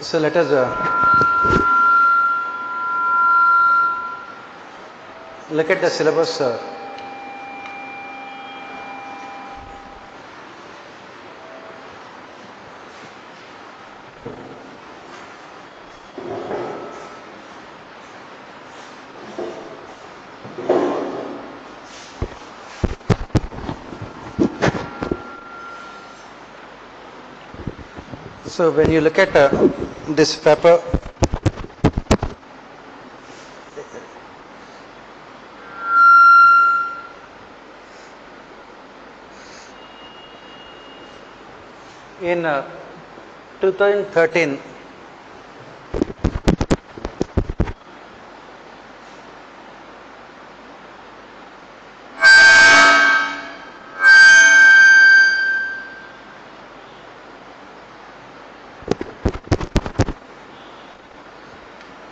So let us look at the syllabus. So when you look at this paper,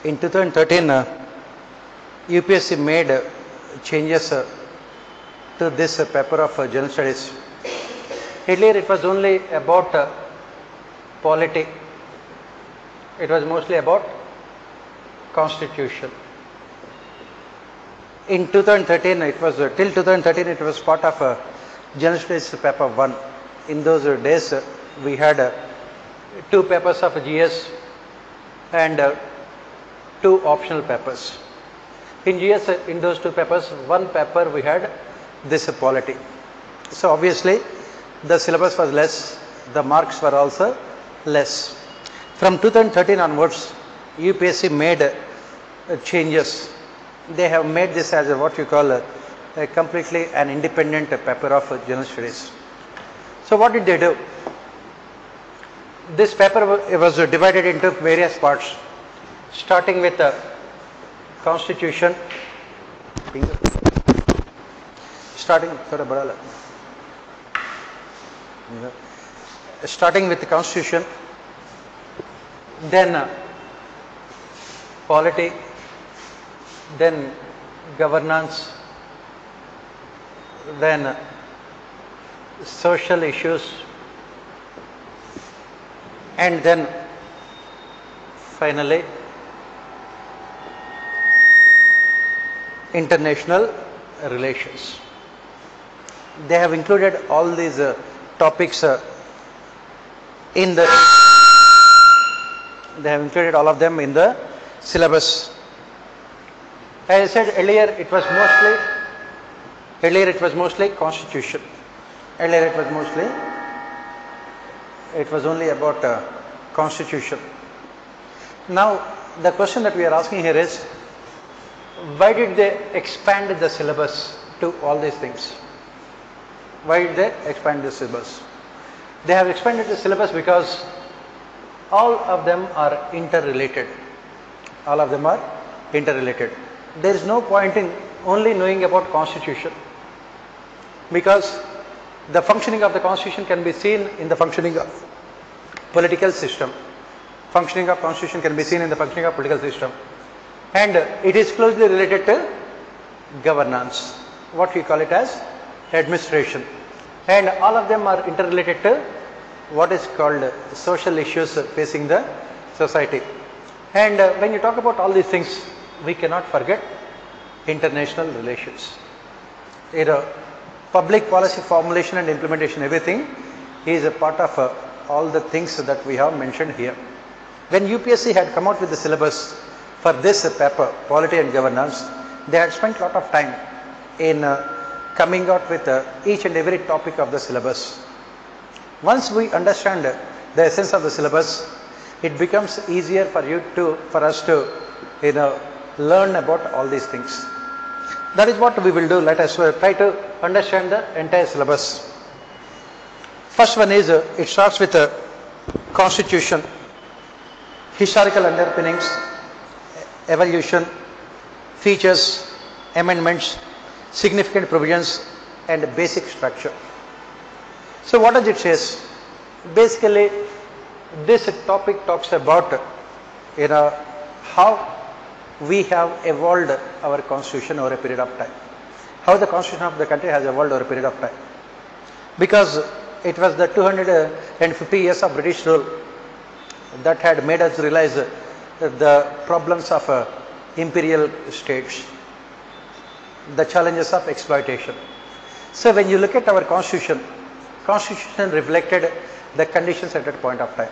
in 2013, UPSC made changes to this paper of General Studies. Earlier it was only about polity. It was mostly about constitution. In 2013, it was till 2013 it was part of General Studies paper 1. In those days we had 2 papers of GS and 2 optional papers. In GS, in those 2 papers, 1 paper we had this polity. So obviously the syllabus was less, the marks were also less. From 2013 onwards, UPSC made changes. They have made this as what you call a completely an independent paper of General Studies. So what did they do? This paper was divided into various parts, starting with the constitution, starting with the constitution, then polity, then governance, then social issues, and then finally international relations. They have included all these topics in the, they have included all of them in the syllabus. As I said earlier, it was mostly constitution. Earlier it was only about constitution. Now the question that we are asking here is, why did they expand the syllabus to all these things? Why did they expand the syllabus? They have expanded the syllabus because all of them are interrelated. All of them are interrelated. There is no point in only knowing about constitution, because the functioning of the constitution can be seen in the functioning of political system. Functioning of constitution can be seen in the functioning of political system. And it is closely related to governance, what we call it as administration. And all of them are interrelated to what is called social issues facing the society. And when you talk about all these things, we cannot forget international relations. Public policy formulation and implementation, everything is a part of all the things that we have mentioned here. When UPSC had come out with the syllabus for this paper, polity and governance, they had spent a lot of time in coming out with each and every topic of the syllabus. Once we understand the essence of the syllabus, it becomes easier for us to learn about all these things. That is what we will do. Let us try to understand the entire syllabus. First one is, it starts with the constitution, historical underpinnings, evolution, features, amendments, significant provisions, and basic structure. So what does it say? Basically, this topic talks about how we have evolved our constitution over a period of time, how the constitution of the country has evolved over a period of time, because it was the 250 years of British rule that had made us realize the problems of imperial states, the challenges of exploitation. So when you look at our constitution reflected the conditions at that point of time.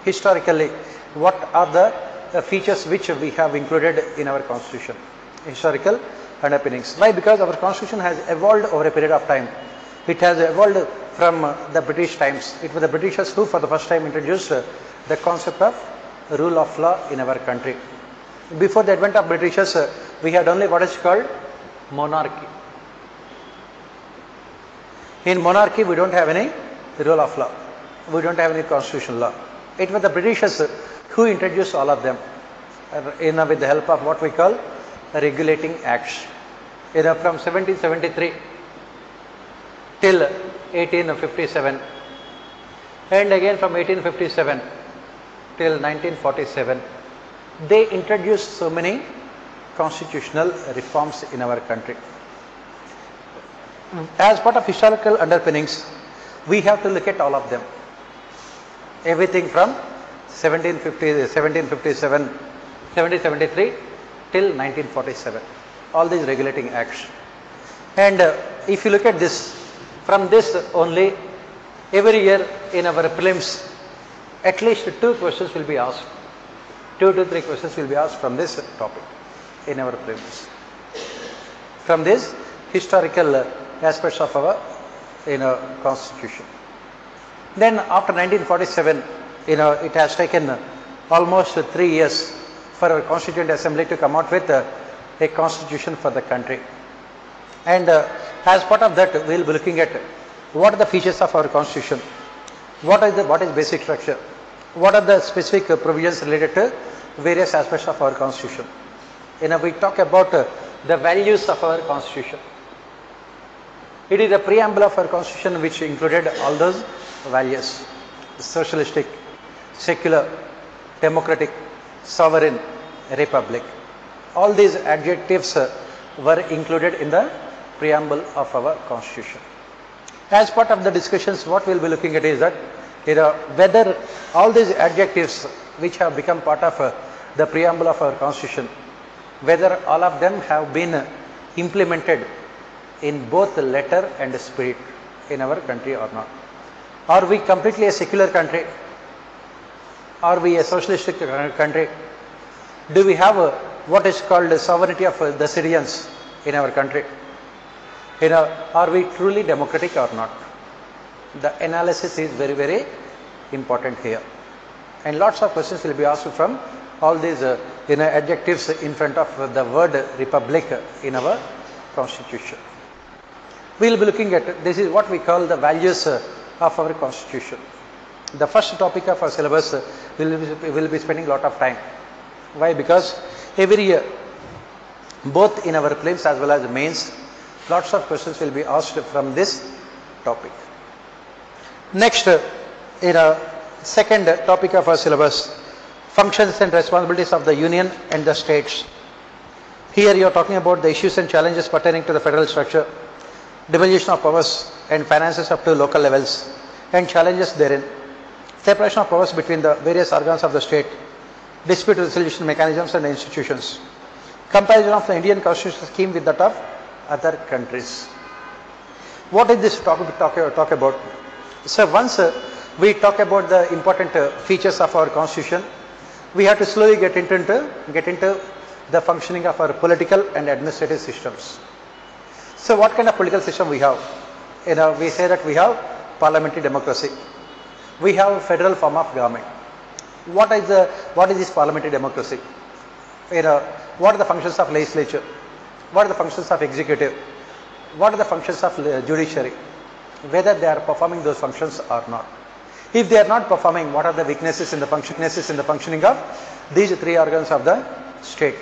Historically, what are the features which we have included in our constitution? Historical underpinnings. Why? Because our constitution has evolved over a period of time. It has evolved from the British times. It was the Britishers who for the first time introduced the concept of rule of law in our country. Before the advent of Britishers, we had only what is called monarchy. In monarchy, we don't have any rule of law. We don't have any constitutional law. It was the Britishers who introduced all of them with the help of what we call regulating acts. From 1773 till 1857, and again from 1857 till 1947, they introduced so many constitutional reforms in our country. As part of historical underpinnings, we have to look at all of them. Everything from 1773 till 1947, all these regulating acts. And if you look at this, from this only, every year in our prelims, at least 2 questions will be asked. 2 to 3 questions will be asked from this topic in our prelims. From this historical aspects of our constitution. Then after 1947, it has taken almost 3 years for our Constituent Assembly to come out with a constitution for the country. And as part of that, we will be looking at what are the features of our constitution, what is basic structure, what are the specific provisions related to various aspects of our constitution. We talk about the values of our constitution. It is the preamble of our constitution which included all those values: socialistic, secular, democratic, sovereign, republic. All these adjectives were included in the preamble of our constitution. As part of the discussions, what we will be looking at is that whether all these adjectives which have become part of the preamble of our constitution, whether all of them have been implemented in both letter and spirit in our country or not. Are we completely a secular country? Are we a socialistic country? Do we have what is called the sovereignty of the citizens in our country? Are we truly democratic or not? The analysis is very, very important here. And lots of questions will be asked from all these adjectives in front of the word republic in our constitution. We will be looking at, this is what we call the values of our constitution. The first topic of our syllabus will be spending a lot of time. Why? Because every year, both in our prelims as well as mains, lots of questions will be asked from this topic. Next, second topic of our syllabus, functions and responsibilities of the union and the states. Here you are talking about the issues and challenges pertaining to the federal structure, devolution of powers and finances up to local levels, and challenges therein, separation of powers between the various organs of the state, dispute resolution mechanisms and institutions, comparison of the Indian constitutional scheme with that of other countries. What is this talk about? So once we talk about the important features of our constitution, we have to slowly get into the functioning of our political and administrative systems. So what kind of political system we have? We say that we have parliamentary democracy. We have a federal form of government. What is this parliamentary democracy? What are the functions of legislature? What are the functions of executive? What are the functions of judiciary? Whether they are performing those functions or not. If they are not performing, what are the weaknesses in the functioning of these 3 organs of the state?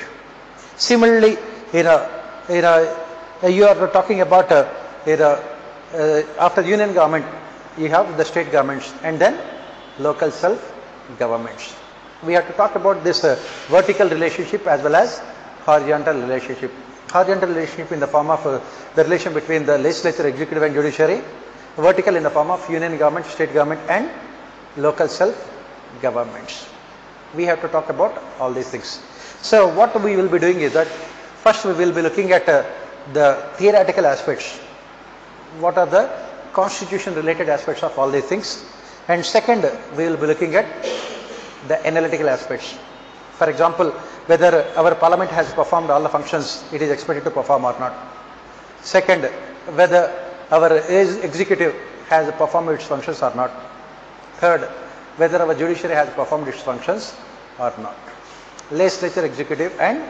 Similarly, you are talking about after union government, you have the state governments and then local self-governments. We have to talk about this vertical relationship as well as horizontal relationship. Horizontal relationship in the form of the relation between the legislature, executive and judiciary. Vertical in the form of union government, state government and local governments. We have to talk about all these things. So what we will be doing is that first we will be looking at the theoretical aspects. What are the constitution related aspects of all these things? And second, we will be looking at the analytical aspects. For example, whether our parliament has performed all the functions it is expected to perform or not. Second, whether our executive has performed its functions or not. Third, whether our judiciary has performed its functions or not. Legislature, executive and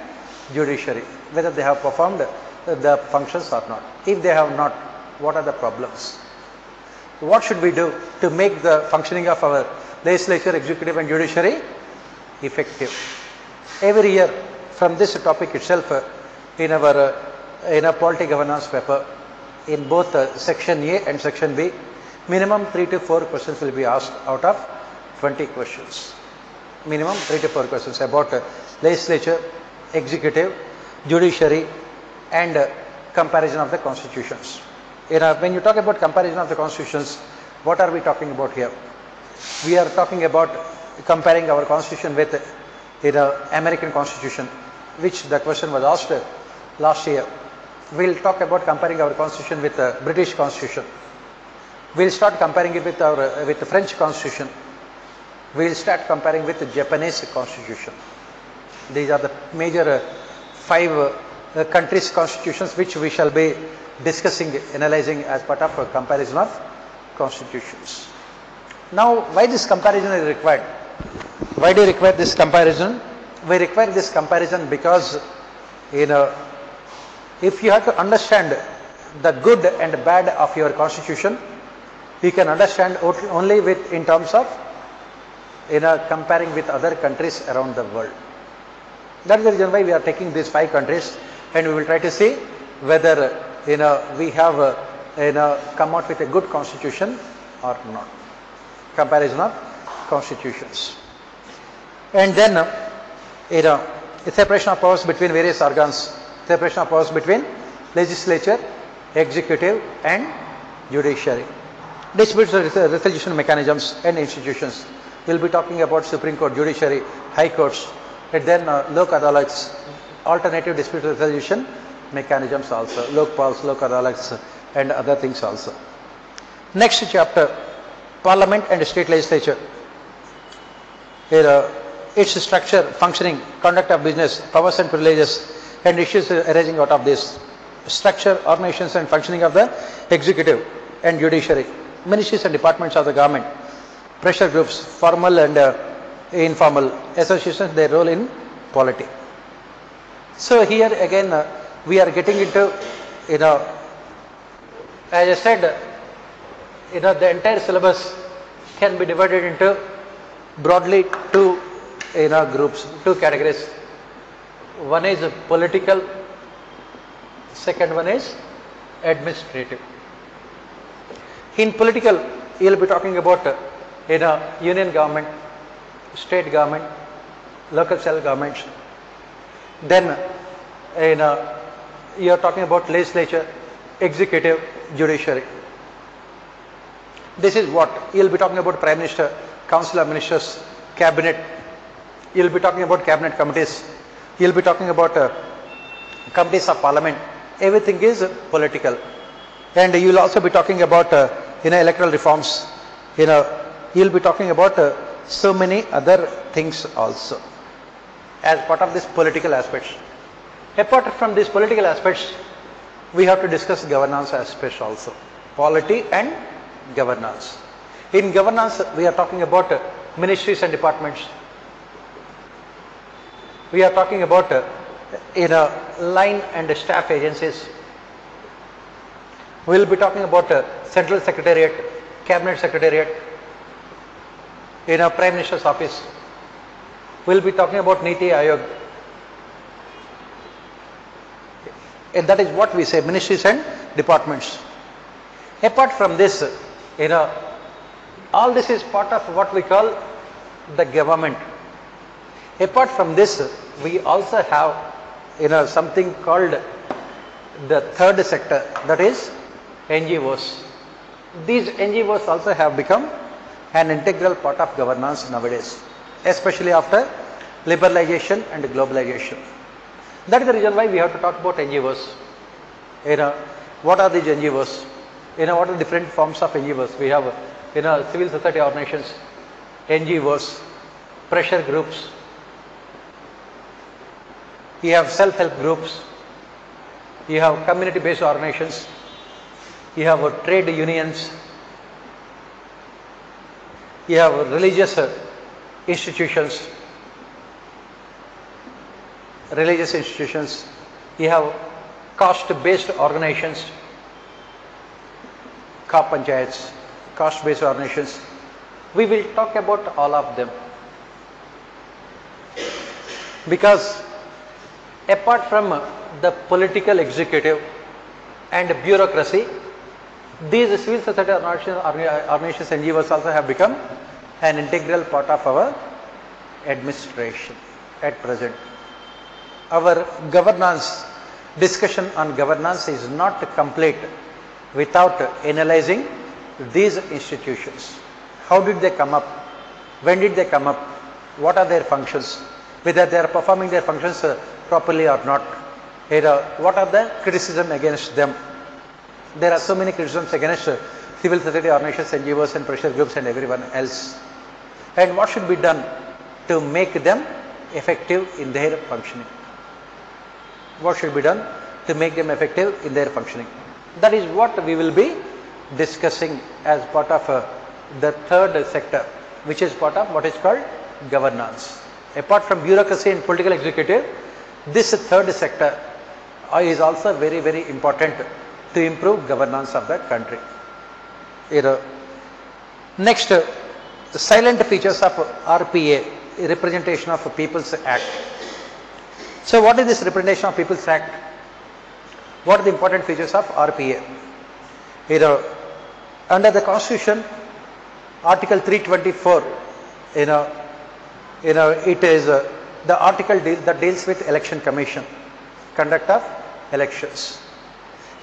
judiciary, whether they have performed the functions or not. If they have not, what are the problems? What should we do to make the functioning of our legislature, executive and judiciary effective? Every year from this topic itself in a polity governance paper, in both section A and section B, minimum 3 to 4 questions will be asked out of 20 questions. Minimum 3 to 4 questions about legislature, executive, judiciary and comparison of the constitutions. When you talk about comparison of the constitutions, what are we talking about here? We are talking about comparing our constitution with American constitution, which the question was asked last year. We will talk about comparing our constitution with the British constitution. We will start comparing it with the French constitution. We will start comparing with the Japanese constitution. These are the major 5 countries' constitutions which we shall be discussing, analyzing as part of a comparison of constitutions. Now, why this comparison is required? Why do you require this comparison? We require this comparison because if you have to understand the good and bad of your constitution, you can understand only in terms of comparing with other countries around the world. That is the reason why we are taking these 5 countries and we will try to see whether we have come out with a good constitution or not. Comparison of constitutions. And then separation of powers between various organs, separation of powers between legislature, executive and judiciary. Dispute resolution mechanisms and institutions. We will be talking about Supreme Court, judiciary, high courts, and then Lok Adalats, alternative dispute resolution mechanisms also, Lokpals, Lok Adalats and other things also. Next chapter, Parliament and State Legislature. Its structure, functioning, conduct of business, powers and privileges and issues arising out of this. Structure, organizations and functioning of the executive and judiciary. Ministries and departments of the government. Pressure groups, formal and informal. Associations, their role in polity. So here again we are getting into, as I said, the entire syllabus can be divided into broadly 2 groups, 2 categories. One is political, second one is administrative. In political, you will be talking about union government, state government, local self governments. Then you are talking about legislature, executive, judiciary. This is what you will be talking about: Prime Minister, Council of Ministers, Cabinet. You will be talking about cabinet committees. You will be talking about committees of Parliament. Everything is political. And you will also be talking about electoral reforms. You will be talking about so many other things also as part of this political aspects. Apart from these political aspects, we have to discuss governance aspects also, polity and governance. In governance, we are talking about ministries and departments. We are talking about line and staff agencies. We will be talking about central secretariat, cabinet secretariat, Prime Minister's office. We will be talking about Niti Aayog. And that is what we say, ministries and departments. Apart from this, all this is part of what we call the government. Apart from this, we also have something called the third sector, that is NGOs. These NGOs also have become an integral part of governance nowadays, especially after liberalization and globalization. That is the reason why we have to talk about NGOs. What are these NGOs? What are the different forms of NGOs? We have, civil society organizations, NGOs, pressure groups. You have self-help groups. You have community-based organizations. You have trade unions. You have religious institutions. You have caste-based organizations, panchayats, caste-based organizations. We will talk about all of them, because apart from the political executive and bureaucracy, these civil society organizations and NGOs also have become an integral part of our administration at present. Our governance, discussion on governance is not complete without analyzing these institutions. How did they come up? When did they come up? What are their functions? Whether they are performing their functions properly or not. What are the criticism against them? There are so many criticisms against civil society organizations, NGOs and pressure groups and everyone else. And what should be done to make them effective in their functioning? What should be done to make them effective in their functioning? That is what we will be discussing as part of the third sector, which is part of what is called governance. Apart from bureaucracy and political executive, this third sector is also very, very important to improve governance of the country. Next, the silent features of RPA, Representation of People's Act. So what is this Representation of People's Act? What are the important features of RPA? Under the Constitution, Article 324, it is the article that deals with Election Commission, conduct of elections.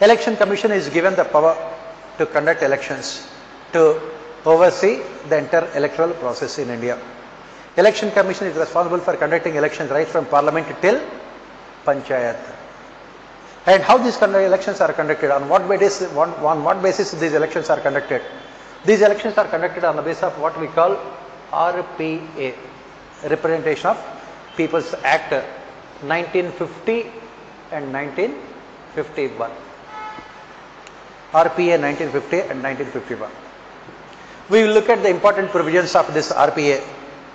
Election Commission is given the power to conduct elections, to oversee the entire electoral process in India. Election Commission is responsible for conducting elections right from Parliament till Panchayat. And how these elections are conducted, on what basis these elections are conducted? These elections are conducted on the basis of what we call RPA, Representation of People's Act 1950 and 1951. RPA 1950 and 1951. We will look at the important provisions of this RPA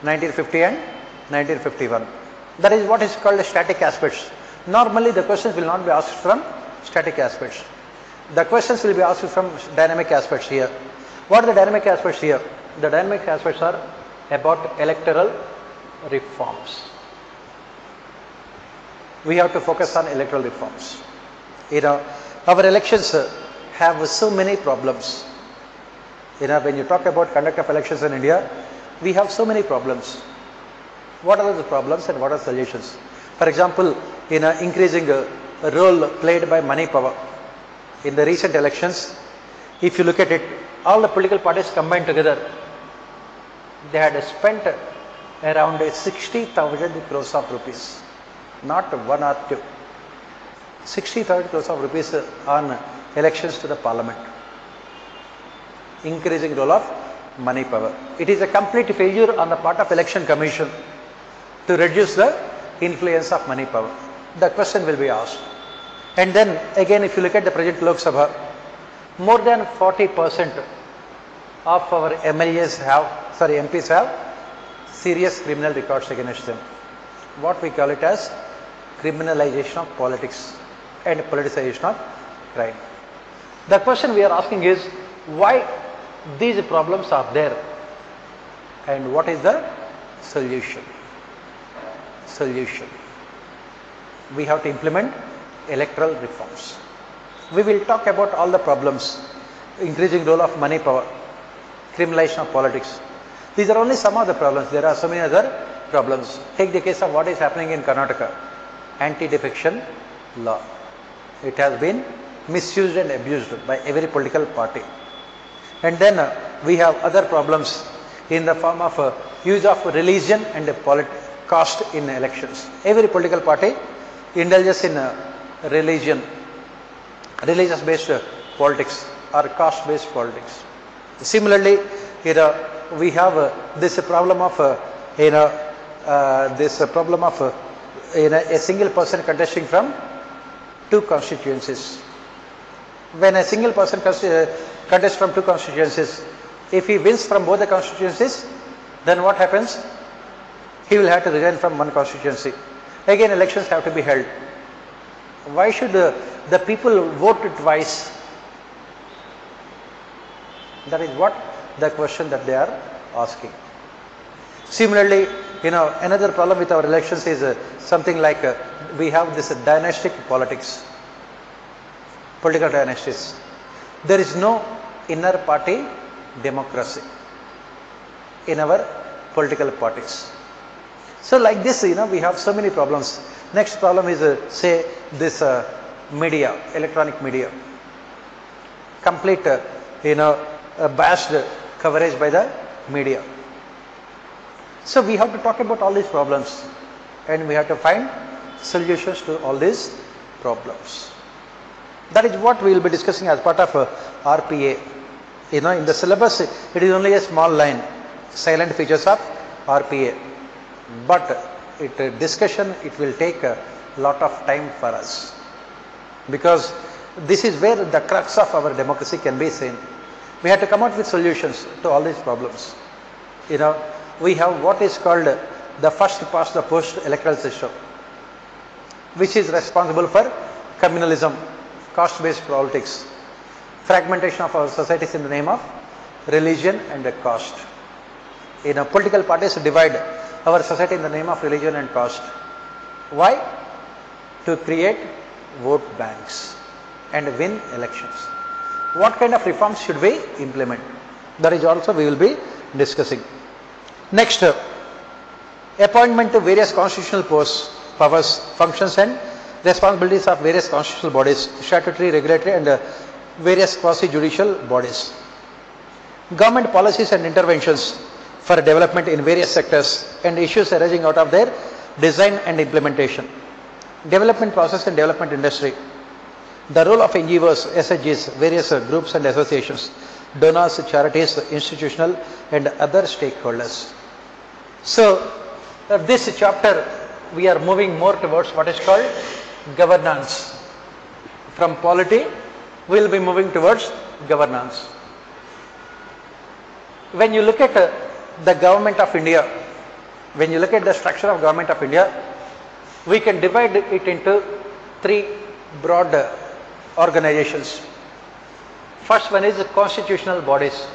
1950 and 1951. That is what is called the static aspects. Normally the questions will not be asked from static aspects. The questions will be asked from dynamic aspects here. What are the dynamic aspects here? The dynamic aspects are about electoral reforms. We have to focus on electoral reforms. Our elections have so many problems. When you talk about conduct of elections in India, we have so many problems. What are the problems and what are solutions? For example, increasing role played by money power. In the recent elections, if you look at it, all the political parties combined together, they had spent around 60,000 crores of rupees, not one or two. 60,000 crores of rupees on elections to the parliament. Increasing role of money power. It is a complete failure on the part of Election Commission to reduce the influence of money power. The question will be asked. And then again, if you look at the present Lok Sabha, more than 40% of our MPs have serious criminal records against them. What we call it as criminalization of politics and politicization of crime. The question we are asking is, why these problems are there and what is the solution? We have to implement electoral reforms. We will talk about all the problems: increasing role of money power, criminalization of politics. These are only some of the problems. There are so many other problems. Take the case of what is happening in Karnataka, anti-defection law. It has been misused and abused by every political party. And then we have other problems in the form of use of religion and caste in elections. Every political party indulges in religion, religious based politics or caste based politics. Similarly, we have this problem of a single person contesting from two constituencies. When a single person contests from two constituencies, if he wins from both the constituencies, then what happens? He will have to resign from one constituency. Again, elections have to be held. Why should the people vote twice? That is what the question that they are asking. Similarly, another problem with our elections is something like we have this dynastic politics, political dynasties. There is no inner party democracy in our political parties. So like this, we have so many problems. Next problem is say this media, electronic media, complete biased coverage by the media. So we have to talk about all these problems and we have to find solutions to all these problems. That is what we will be discussing as part of RPA. In the syllabus it is only a small line, silent features of RPA, but discussion it will take a lot of time for us, because this is where the crux of our democracy can be seen. We have to come out with solutions to all these problems. We have what is called the first past the post electoral system, which is responsible for communalism, caste based politics, fragmentation of our societies in the name of religion and caste. Political parties divide our society in the name of religion and caste. Why? To create vote banks and win elections. What kind of reforms should we implement? That is also we will be discussing. Next, appointment to various constitutional posts, powers, functions and responsibilities of various constitutional bodies, statutory, regulatory and various quasi-judicial bodies. Government policies and interventions for development in various sectors and issues arising out of their design and implementation. Development process and development industry. The role of NGOs, SHGs, various groups and associations, donors, charities, institutional and other stakeholders. So, this chapter we are moving more towards what is called governance. From polity we will be moving towards governance. When you look at the government of India, when you look at the structure of government of India, we can divide it into three broad organizations. First one is constitutional bodies.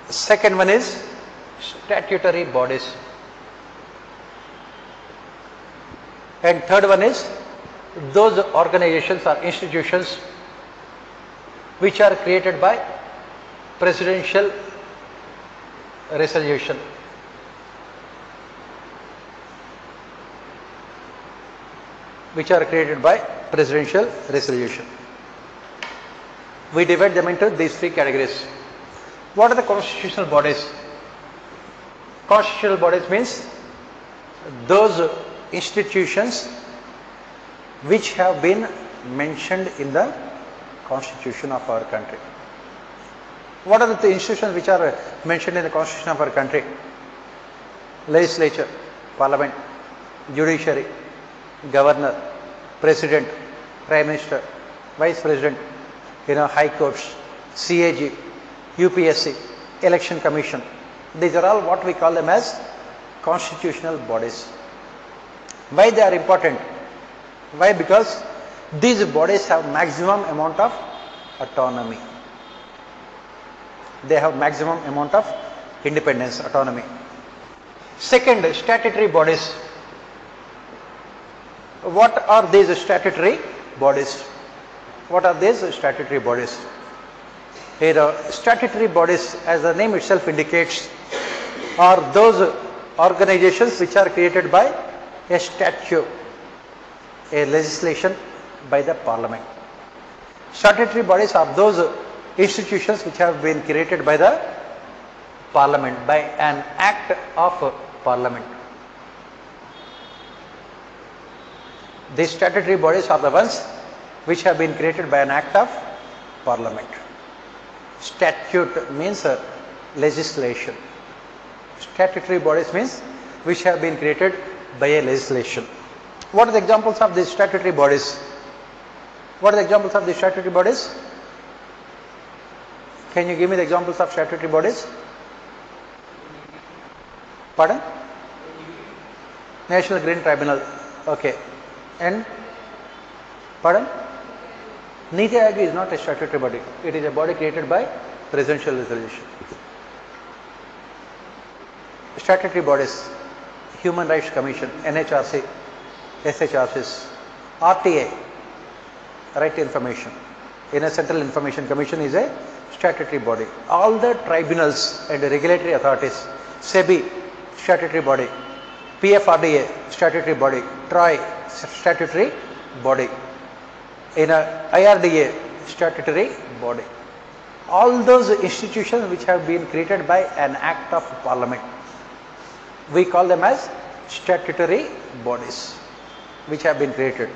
Second one is statutory bodies. And third one is those organizations or institutions which are created by presidential resolution. Which are created by presidential resolution. We divide them into these three categories. What are the constitutional bodies? Constitutional bodies means those institutions which have been mentioned in the constitution of our country. What are the institutions which are mentioned in the constitution of our country? Legislature, parliament, judiciary, governor, president, prime minister, vice president, high courts, CAG, UPSC, election commission. These are all what we call them as constitutional bodies. Why they are important? Why? Because these bodies have maximum amount of autonomy. They have maximum amount of independence, autonomy. Second, statutory bodies. What are these statutory bodies? What are these statutory bodies? Here, statutory bodies, as the name itself indicates, are those organizations which are created by a statute, a legislation by the parliament. Statutory bodies are those institutions which have been created by the Parliament, by an act of Parliament. These statutory bodies are the ones which have been created by an act of Parliament. Statute means legislation. Statutory bodies means which have been created by a legislation. What are the examples of these statutory bodies? What are the examples of these statutory bodies? Can you give me the examples of statutory bodies? Pardon? National Green Tribunal. Okay. And? Pardon? Niti Aayog is not a statutory body. It is a body created by presidential resolution. Statutory bodies. Human Rights Commission, NHRC, SHRCs, RTA, Right to Information. Inner Central Information Commission is a statutory body. All the tribunals and regulatory authorities, SEBI, statutory body, PFRDA, statutory body, TROI, statutory body, in a IRDA, statutory body. All those institutions which have been created by an act of Parliament, we call them as statutory bodies which have been created.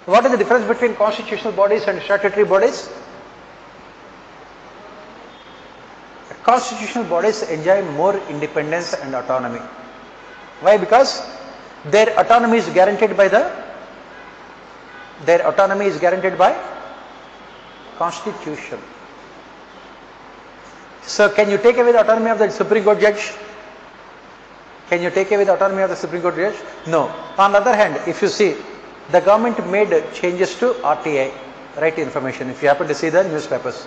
What is the difference between constitutional bodies and statutory bodies? Constitutional bodies enjoy more independence and autonomy. Why? Because their autonomy is guaranteed by Constitution. So can you take away the autonomy of the Supreme Court judge? Can you take away the autonomy of the Supreme Court judge? No. On the other hand, if you see, the government made changes to RTI, Right to Information, if you happen to see the newspapers.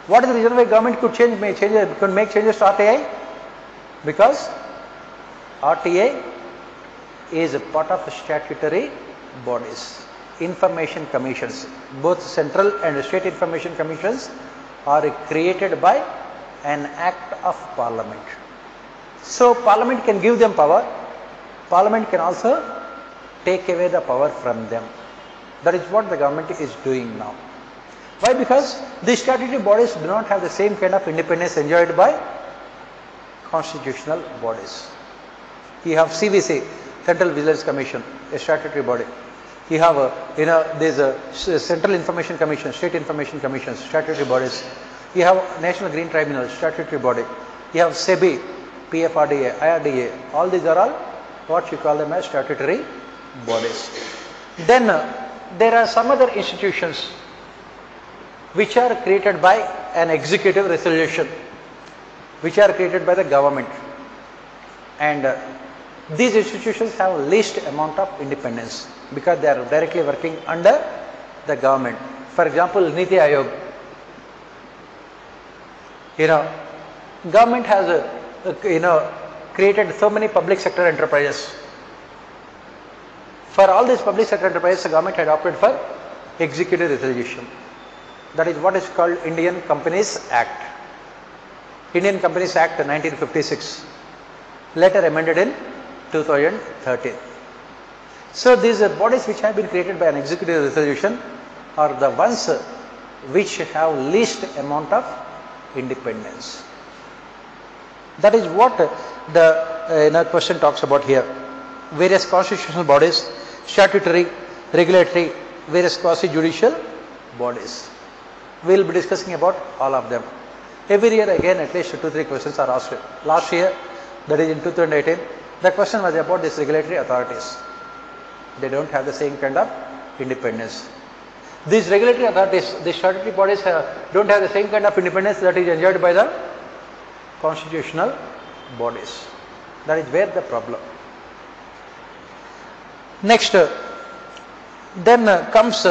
What is the reason why government could make changes to RTI? Because RTI is a part of statutory bodies. Information commissions, both central and state information commissions are created by an act of Parliament. So Parliament can give them power, Parliament can also take away the power from them. That is what the government is doing now. Why? Because these statutory bodies do not have the same kind of independence enjoyed by constitutional bodies. You have CVC, Central Vigilance Commission, a statutory body. You have there's a Central Information Commission, State Information Commission, statutory bodies. You have National Green Tribunal, statutory body. You have SEBI, PFRDA, IRDA. All these are all what you call them as statutory bodies. Then there are some other institutions which are created by an executive resolution, which are created by the government, and these institutions have least amount of independence because they are directly working under the government. For example, Niti Aayog. Government has created so many public sector enterprises. For all these public sector enterprises, the government had opted for executive resolution. That is what is called Indian Companies Act. Indian Companies Act 1956, later amended in 2013. So these bodies which have been created by an executive resolution are the ones which have least amount of independence. That is what the question talks about here. Various constitutional bodies, statutory, regulatory, various quasi-judicial bodies. We will be discussing about all of them. Every year again at least 2-3 questions are asked. Last year, that is in 2018, the question was about these regulatory authorities. They don't have the same kind of independence. These regulatory authorities, the statutory bodies don't have the same kind of independence that is enjoyed by the constitutional bodies. That is where the problem. Next, then comes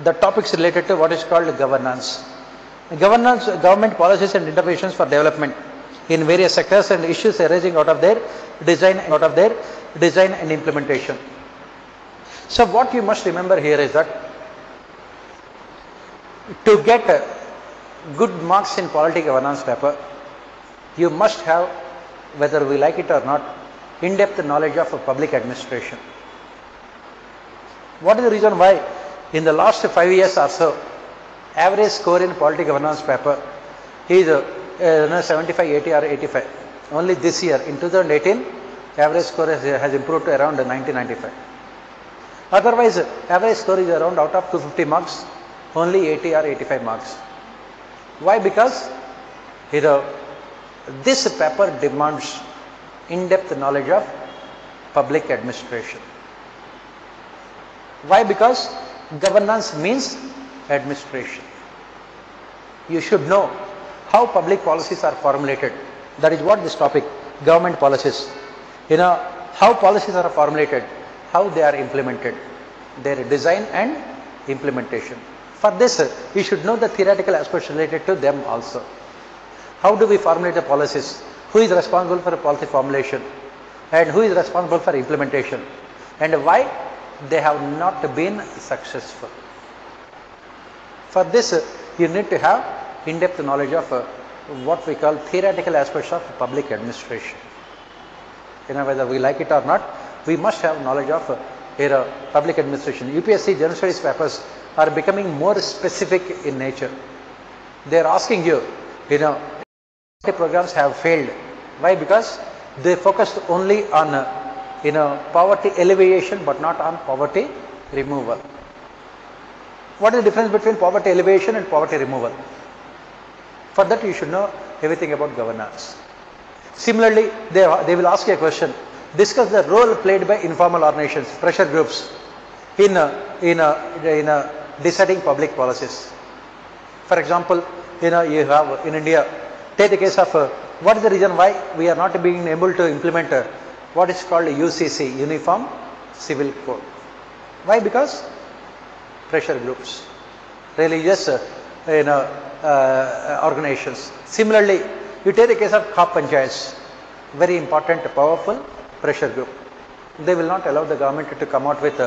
the topics related to what is called governance. Governance, government policies and interventions for development in various sectors and issues arising out of their design and implementation. So what you must remember here is that to get good marks in polity governance paper, you must have, whether we like it or not, in-depth knowledge of public administration. What is the reason why in the last 5 years or so, average score in polity governance paper is 75, 80 or 85. Only this year in 2018, average score has improved to around 90, 95. Otherwise, average score is around out of 250 marks, only 80 or 85 marks. Why? Because this paper demands in-depth knowledge of public administration. Why? Because governance means administration. You should know how public policies are formulated. That is what this topic, government policies. How policies are formulated, how they are implemented, their design and implementation. For this, you should know the theoretical aspects related to them also. How do we formulate the policies? Who is responsible for policy formulation? And who is responsible for implementation? And why they have not been successful? For this, you need to have in-depth knowledge of what we call theoretical aspects of public administration. Whether we like it or not, we must have knowledge of public administration. UPSC General Studies papers are becoming more specific in nature. They are asking you, programs have failed. Why? Because they focused only on poverty alleviation but not on poverty removal. What is the difference between poverty alleviation and poverty removal? For that, you should know everything about governance. Similarly, they will ask you a question. Discuss the role played by informal organizations, pressure groups in deciding public policies. For example, you have in India, take the case of what is the reason why we are not being able to implement what is called UCC, Uniform Civil Code. Why? Because pressure groups, religious organizations. Similarly, you take the case of Khap Panchayats, very important, powerful pressure group. They will not allow the government to come out with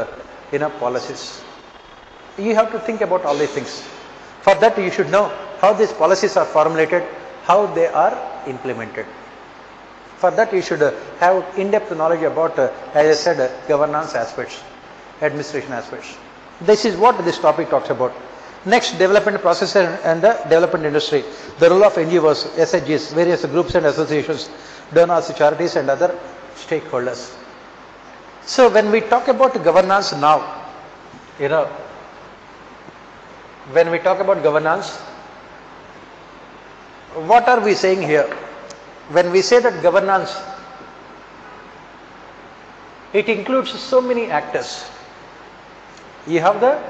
policies. You have to think about all these things. For that, you should know how these policies are formulated, how they are implemented. For that, you should have in-depth knowledge about, as I said, governance aspects, administration aspects. This is what this topic talks about. Next, development process and the development industry. The role of NGOs, SHGs, various groups and associations, donors, charities and other stakeholders. So when we talk about governance now, when we talk about governance, what are we saying here? When we say that governance, it includes so many actors. You have the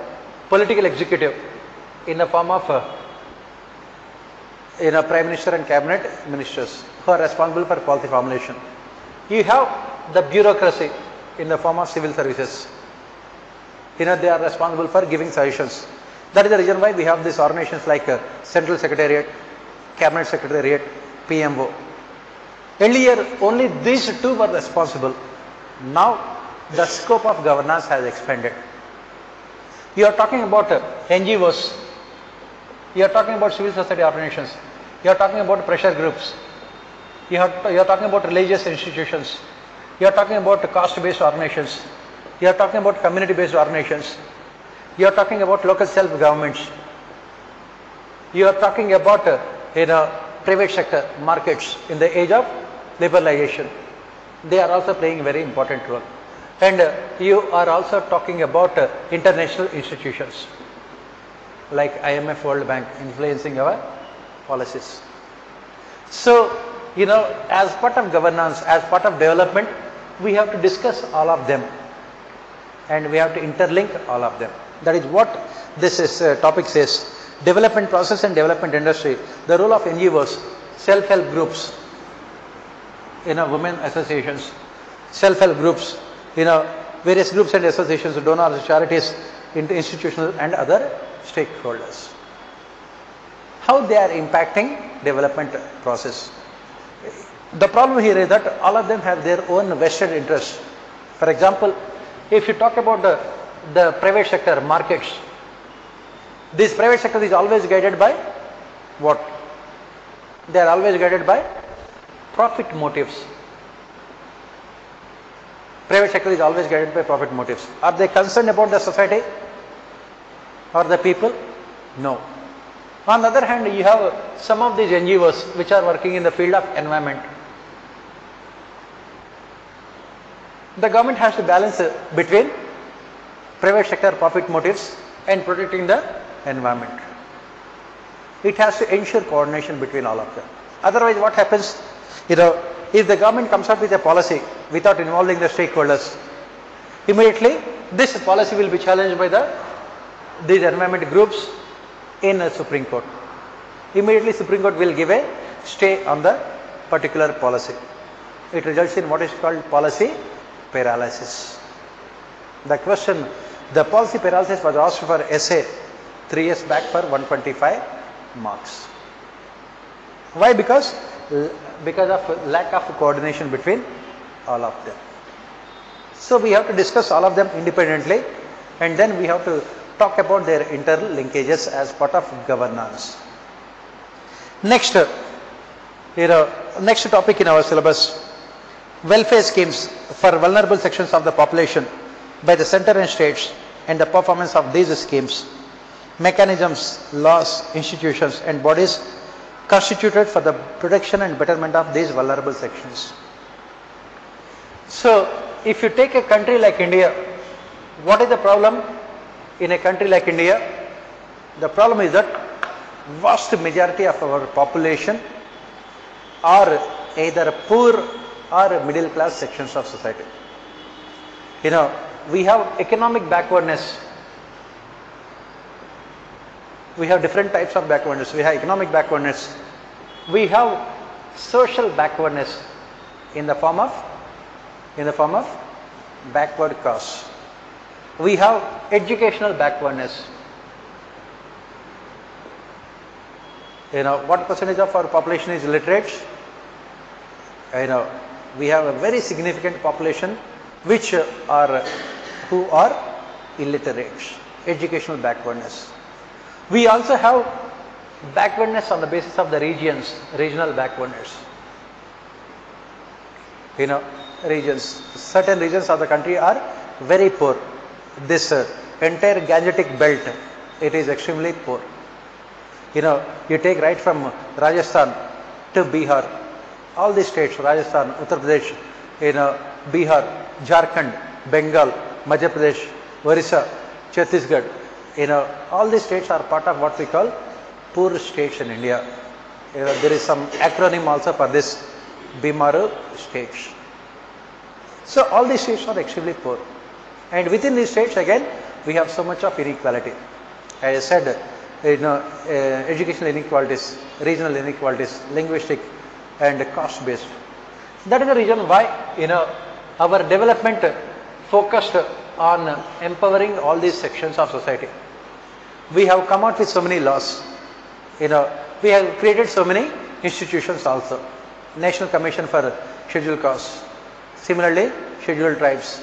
political executive in the form of Prime Minister and Cabinet Ministers who are responsible for policy formulation. You have the bureaucracy in the form of civil services. They are responsible for giving suggestions. That is the reason why we have these organizations like Central Secretariat, Cabinet Secretariat, PMO. Earlier, only these two were responsible. Now, the scope of governance has expanded. You are talking about NGOs, you are talking about civil society organizations, you are talking about pressure groups, you are talking about religious institutions, you are talking about caste-based organizations, you are talking about community-based organizations, you are talking about local self-governments, you are talking about private sector markets in the age of liberalization. They are also playing a very important role. And you are also talking about international institutions like IMF, World Bank influencing our policies. So, as part of governance, as part of development, we have to discuss all of them and we have to interlink all of them. That is what this topic says. Development process and development industry. The role of NGOs, self-help groups, women associations, self-help groups, various groups and associations, donors, charities, institutional and other stakeholders. How they are impacting development process. The problem here is that all of them have their own vested interests. For example, if you talk about the private sector markets, this private sector is always guided by what? They are always guided by profit motives. Private sector is always guided by profit motives. Are they concerned about the society or the people? No. On the other hand, you have some of these NGOs which are working in the field of environment. The government has to balance between private sector profit motives and protecting the environment. It has to ensure coordination between all of them. Otherwise, what happens, if the government comes up with a policy without involving the stakeholders, immediately this policy will be challenged by these environment groups in a Supreme Court. Immediately Supreme Court will give a stay on the particular policy. It results in what is called policy paralysis. The policy paralysis was asked for essay 3 years back for 125 marks. Why? Because of lack of coordination between all of them. So we have to discuss all of them independently, and then we have to talk about their interlinkages as part of governance. Next topic in our syllabus, welfare schemes for vulnerable sections of the population by the center and states and the performance of these schemes, mechanisms, laws, institutions and bodies constituted for the protection and betterment of these vulnerable sections. So, if you take a country like India, what is the problem in a country like India? The problem is that vast majority of our population are either poor or middle class sections of society. We have economic backwardness. We have different types of backwardness. We have economic backwardness. We have social backwardness in the form of backward caste. We have educational backwardness. What percentage of our population is literate? We have a very significant population who are illiterate. Educational backwardness. We also have backwardness on the basis of the regional backwardness. Certain regions of the country are very poor. This entire Gangetic belt, it is extremely poor. You take right from Rajasthan to Bihar, all these states, Rajasthan, Uttar Pradesh, Bihar, Jharkhand, Bengal, Madhya Pradesh, Orissa, Chhattisgarh, all these states are part of what we call poor states in India. There is some acronym also for this, BIMARU states. So all these states are extremely poor, and within these states again we have so much of inequality. As I said, educational inequalities, regional inequalities, linguistic and caste based. That is the reason why our development focused on empowering all these sections of society. We have come out with so many laws. We have created so many institutions also. National Commission for Scheduled Castes, similarly Scheduled Tribes,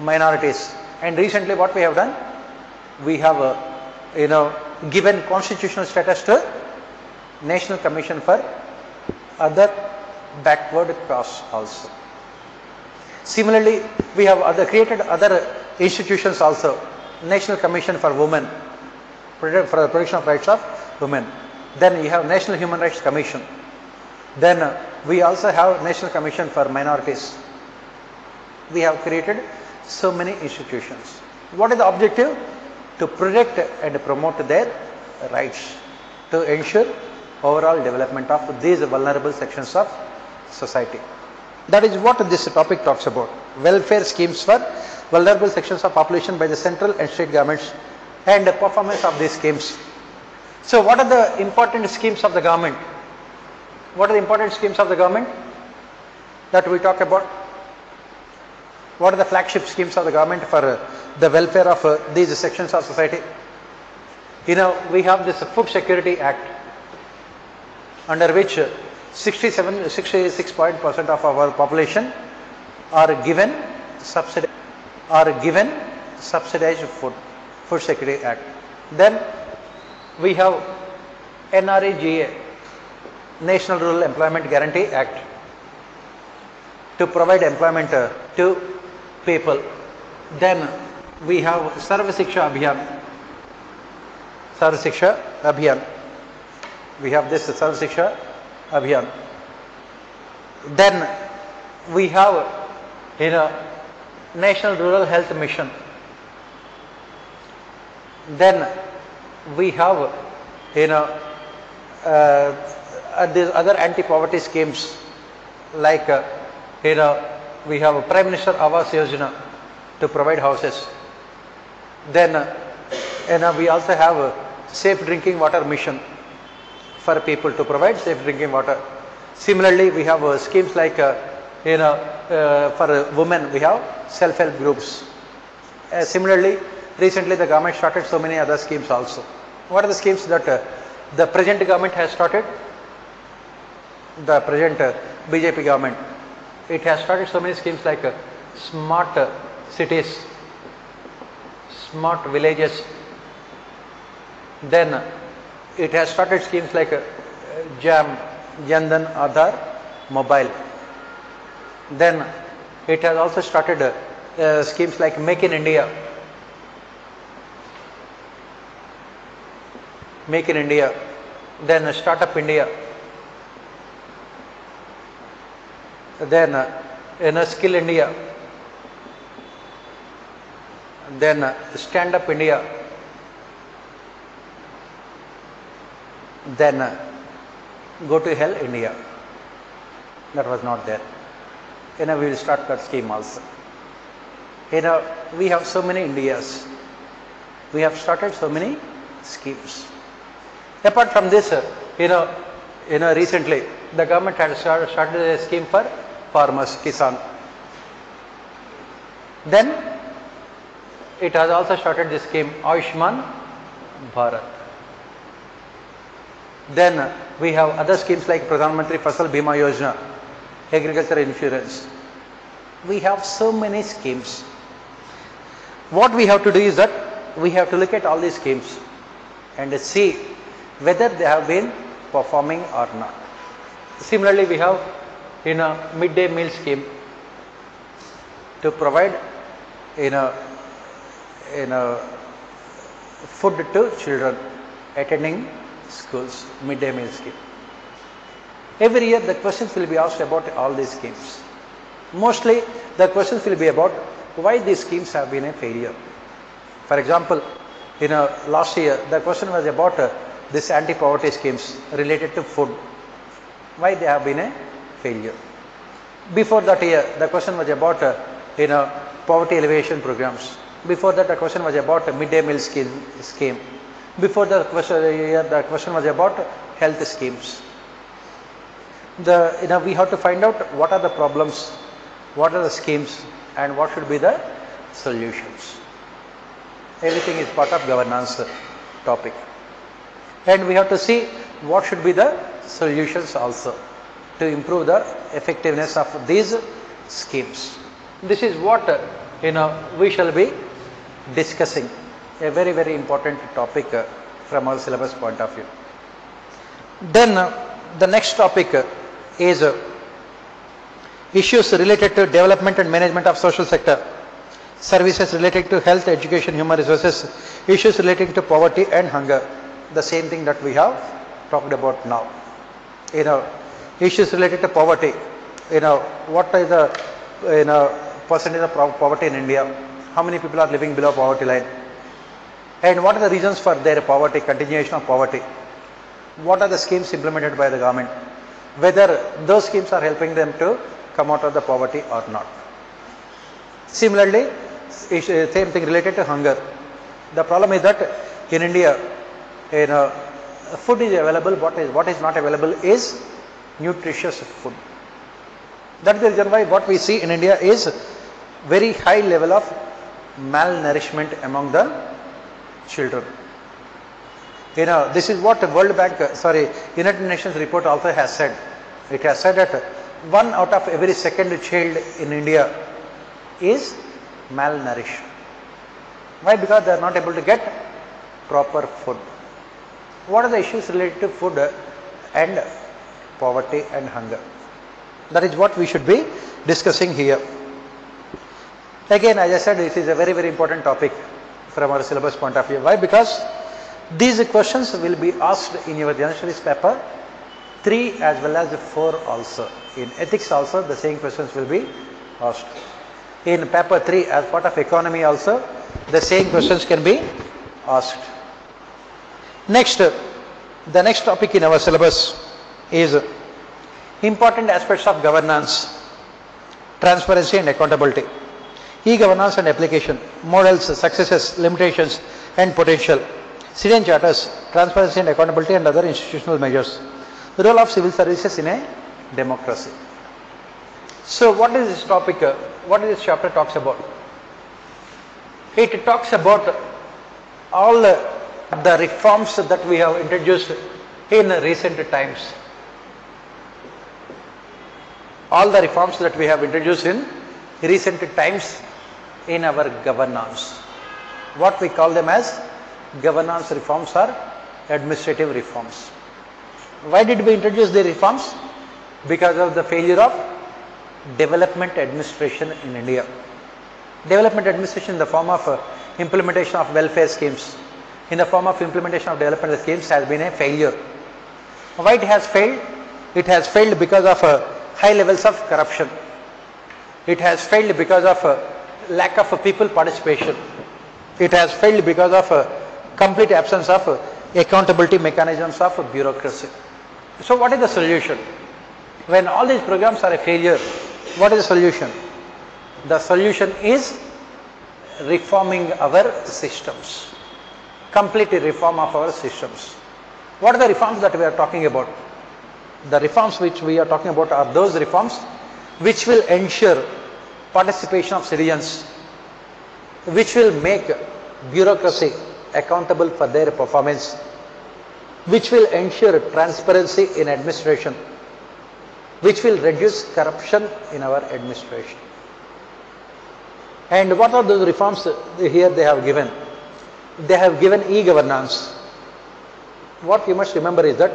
minorities, and recently what we have done, we have given constitutional status to National Commission for other backward castes also. Similarly, we have created other institutions also. National Commission for Women, for the protection of rights of women. Then you have National Human Rights Commission. Then we also have National Commission for Minorities. We have created so many institutions. What is the objective? To protect and promote their rights, to ensure overall development of these vulnerable sections of society. That is what this topic talks about. Welfare schemes for vulnerable sections of population by the central and state governments and the performance of these schemes. So what are the important schemes of the government? What are the important schemes of the government that we talk about? What are the flagship schemes of the government for the welfare of these sections of society? We have this Food Security Act, under which 66% of our population are given subsidized food. Food Security Act. Then we have NREGA, National Rural Employment Guarantee Act, to provide employment to people. Then we have Sarva Shiksha Abhiyan, We have this Sarv Shiksha Abhiyan. Then we have National Rural Health Mission. Then we have these other anti-poverty schemes like we have Prime Minister Awas Yojana to provide houses. Then we also have a safe drinking water mission for people to provide safe drinking water. Similarly, we have schemes like for women we have self-help groups. Similarly, recently the government started so many other schemes also. What are the schemes that the present government has started? The present BJP government, it has started so many schemes like smart cities, smart villages. Then it has started schemes like JAM, Jan Dhan Aadhaar Mobile. Then it has also started schemes like Make in India. Make in India, then Startup India, then Skill India, then Stand Up India, then Go to Hell India. That was not there. We will start that scheme also. We have so many Indias. We have started so many schemes. Apart from this, recently the government had started a scheme for farmers, Kisan. Then it has also started the scheme Ayushman Bharat. Then we have other schemes like Pradhan Mantri Fasal Bima Yojana, agriculture insurance. We have so many schemes. What we have to do is that we have to look at all these schemes and see whether they have been performing or not. Similarly, we have midday meal scheme to provide food to children attending schools, midday meal scheme. Every year the questions will be asked about all these schemes. Mostly the questions will be about why these schemes have been a failure. For example, last year the question was about this anti-poverty schemes related to food, why they have been a failure. Before that year the question was about poverty alleviation programs. Before that the question was about midday meal scheme. Before the question was about health schemes. We have to find out what are the problems, what are the schemes, and what should be the solutions. Everything is part of governance topic. And we have to see what should be the solutions also to improve the effectiveness of these schemes. This is what we shall be discussing, a very, very important topic from our syllabus point of view. Then the next topic is issues related to development and management of social sector, services related to health, education, human resources, issues relating to poverty and hunger. The same thing that we have talked about now. Issues related to poverty. What is the percentage of poverty in India? How many people are living below poverty line? And what are the reasons for their poverty, continuation of poverty? What are the schemes implemented by the government? Whether those schemes are helping them to come out of the poverty or not. Similarly, same thing related to hunger. The problem is that in India, food is available, what is not available is nutritious food. That is the reason why what we see in India is very high level of malnourishment among the children. This is what United Nations report also has said. It has said that 1 out of every second child in India is malnourished. Why? Because they are not able to get proper food. What are the issues related to food and poverty and hunger? That is what we should be discussing here. Again, as I said, this is a very, very important topic from our syllabus point of view. Why? Because These questions will be asked in your general studies paper 3 as well as 4 also. In ethics also the same questions will be asked. In paper 3 as part of economy also the same questions can be asked. Next, the next topic in our syllabus is important aspects of governance, transparency and accountability, e-governance and application, models, successes, limitations and potential, citizen charters, transparency and accountability and other institutional measures, the role of civil services in a democracy. So what is this topic, what is this chapter talks about? It talks about all the reforms that we have introduced in recent times. All the reforms that we have introduced in recent times in our governance. What we call them as governance reforms or administrative reforms. Why did we introduce the reforms? Because of the failure of development administration in India. Development administration in the form of implementation of welfare schemes, in the form of implementation of development schemes has been a failure. Why it has failed? It has failed because of high levels of corruption. It has failed because of lack of people participation. It has failed because of complete absence of accountability mechanisms of bureaucracy. So what is the solution? When all these programs are a failure, what is the solution? The solution is reforming our systems. Complete reform of our systems. What are the reforms that we are talking about? The reforms which we are talking about are those reforms which will ensure participation of citizens, which will make bureaucracy accountable for their performance, which will ensure transparency in administration, which will reduce corruption in our administration. And what are those reforms here they have given? They have given e-governance. What you must remember is that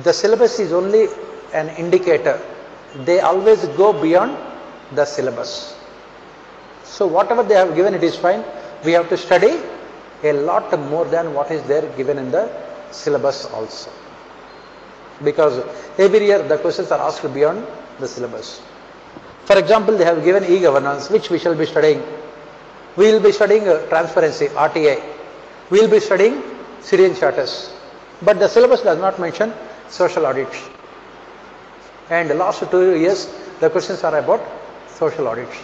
the syllabus is only an indicator. They always go beyond the syllabus. So whatever they have given, it is fine. We have to study a lot more than what is there given in the syllabus also. Because every year the questions are asked beyond the syllabus. For example, they have given e-governance, which we shall be studying. We will be studying transparency, RTI. We will be studying citizen charters. But the syllabus does not mention social audits. And the last 2 years, the questions are about social audits.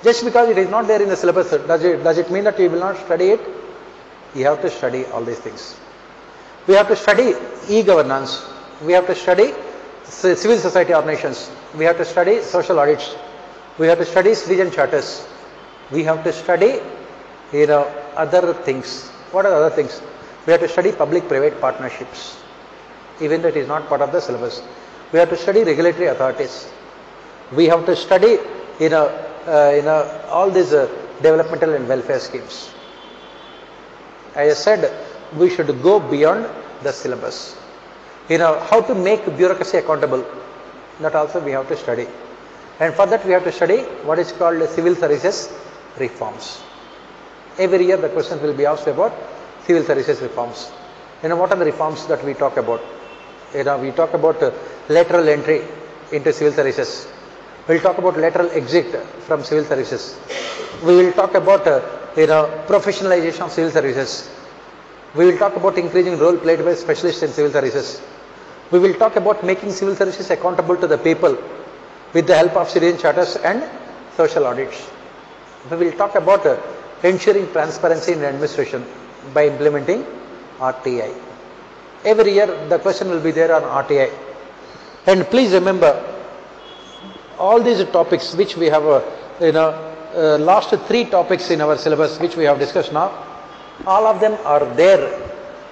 Just because it is not there in the syllabus, does it mean that you will not study it? You have to study all these things. We have to study e-governance. We have to study civil society organizations. We have to study social audits. We have to study citizen charters. We have to study other things. What are other things? We have to study public-private partnerships, even though it is not part of the syllabus. We have to study regulatory authorities. We have to study all these developmental and welfare schemes. As I said, we should go beyond the syllabus. How to make bureaucracy accountable, that also we have to study. And for that we have to study what is called civil services reforms. Every year the question will be asked about civil services reforms. What are the reforms that we talk about? We talk about lateral entry into civil services. We will talk about lateral exit from civil services. We will talk about professionalization of civil services. We will talk about increasing role played by specialists in civil services. We will talk about making civil services accountable to the people with the help of citizen charters and social audits. We will talk about ensuring transparency in administration by implementing RTI. Every year the question will be there on RTI. And please remember, all these topics which we have, last 3 topics in our syllabus which we have discussed now, all of them are there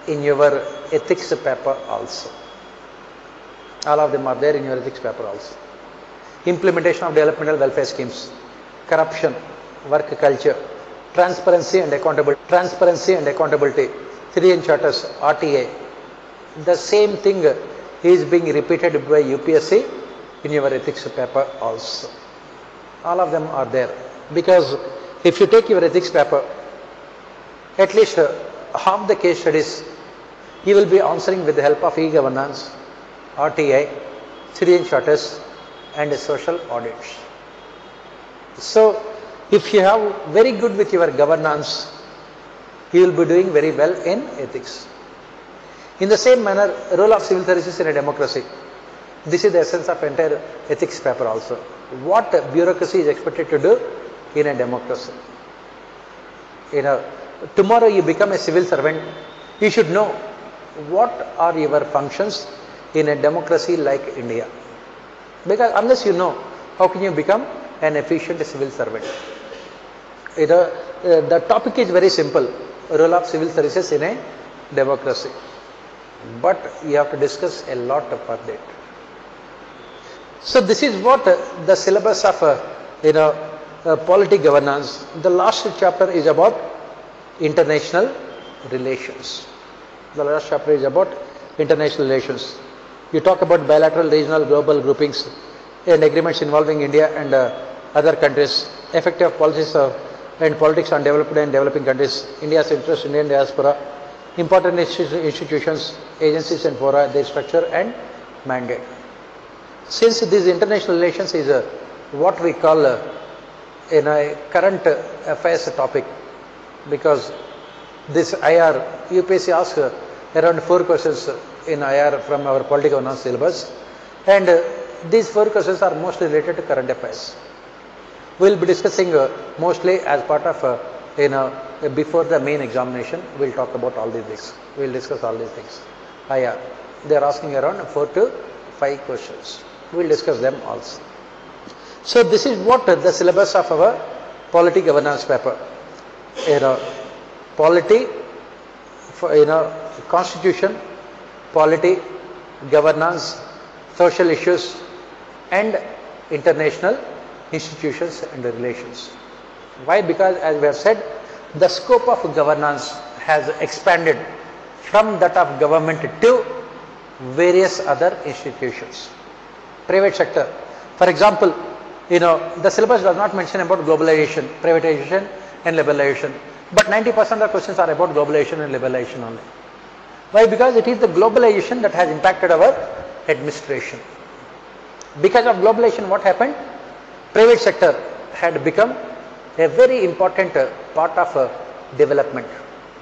in your ethics paper also. All of them are there in your ethics paper also. Implementation of developmental welfare schemes, corruption, work culture, transparency and accountability, citizen charters, RTI. The same thing is being repeated by UPSC in your ethics paper also. All of them are there. Because if you take your ethics paper, at least half the case studies you will be answering with the help of e-governance, RTI, citizen charters and social audits. So if you have very good with your governance, you will be doing very well in ethics. In the same manner, role of civil services in a democracy. This is the essence of entire ethics paper also. What bureaucracy is expected to do in a democracy. Tomorrow you become a civil servant, you should know what are your functions in a democracy like India. Because unless you know, how can you become an efficient civil servant? The topic is very simple, role of civil services in a democracy. But you have to discuss a lot about it. So this is what the syllabus of polity governance. The last chapter is about international relations. The last chapter is about international relations. You talk about bilateral, regional, global groupings and agreements involving India and other countries, effective policies and politics on developed and developing countries, India's interest, Indian diaspora, important institutions, agencies and fora, their structure and mandate. Since these international relations is what we call in a current affairs topic, because this IR, UPSC asks around 4 questions in IR from our political governance syllabus, and these 4 questions are mostly related to current affairs. We will be discussing mostly as part of before the main examination. We will talk about all these things. We will discuss all these things. IR, they are asking around 4 to 5 questions. We will discuss them also. So this is what the syllabus of our polity governance paper. Polity, constitution, polity, governance, social issues and international institutions and relations. Why? Because as we have said, the scope of governance has expanded from that of government to various other institutions. Private sector. For example, the syllabus does not mention about globalization, privatization and liberalization. But 90% of questions are about globalization and liberalization only. Why? Because it is the globalization that has impacted our administration. Because of globalization, what happened? Private sector had become a very important part of development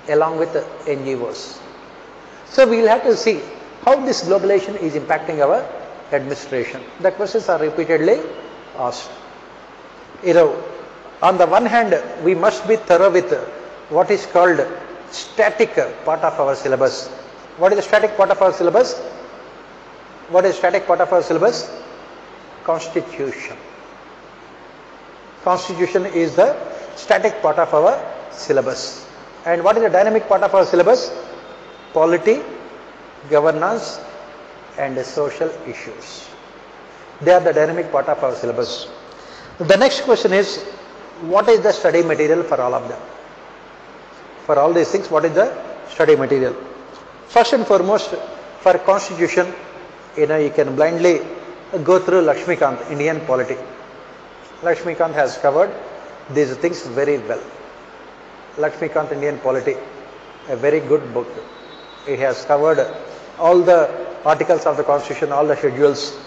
along with NGOs. So we will have to see how this globalization is impacting our administration. The questions are repeatedly asked. On the one hand, we must be thorough with what is called static part of our syllabus. What is the static part of our syllabus? What is static part of our syllabus? Constitution. Constitution is the static part of our syllabus. And what is the dynamic part of our syllabus? Polity, governance and social issues. They are the dynamic part of our syllabus. The next question is, what is the study material for all of them? For all these things, what is the study material? First and foremost, for constitution, you can blindly go through Lakshmikant, Indian polity. Lakshmikant has covered these things very well. Lakshmikant, Indian polity, a very good book. It has covered all the articles of the constitution, all the schedules,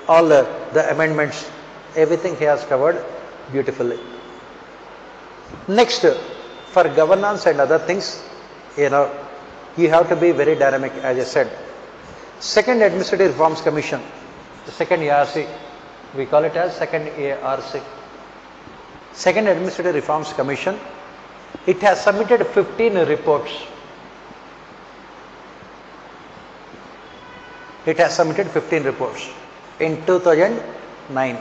all the amendments, everything he has covered beautifully. Next, for governance and other things, you have to be very dynamic, as I said. Second Administrative Reforms Commission, the second ARC, we call it as second ARC. Second Administrative Reforms Commission, it has submitted 15 reports. It has submitted 15 reports in 2009.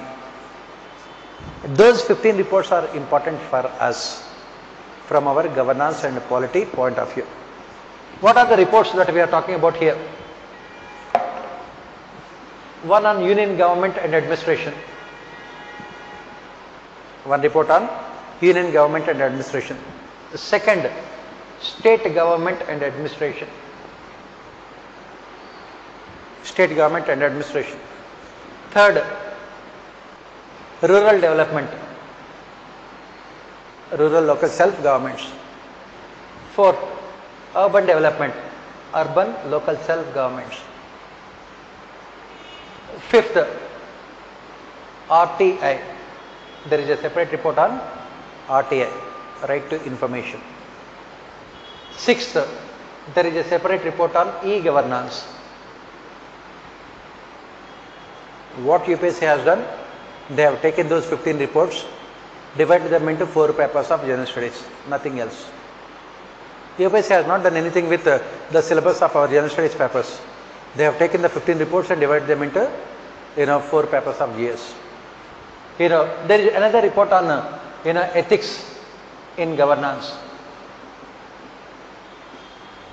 Those 15 reports are important for us from our governance and polity point of view. What are the reports that we are talking about here? One on union government and administration. One report on union government and administration. The second, state government and administration. State government and administration. Third, rural development, rural local self-governments. Fourth, urban development, urban local self-governments. Fifth, RTI, there is a separate report on RTI, right to information. Sixth, there is a separate report on e-governance. What UPSC has done, they have taken those 15 reports, divided them into 4 papers of general studies, nothing else. UPSC has not done anything with the syllabus of our general studies papers. They have taken the 15 reports and divided them into 4 papers of GS. There is another report on ethics in governance.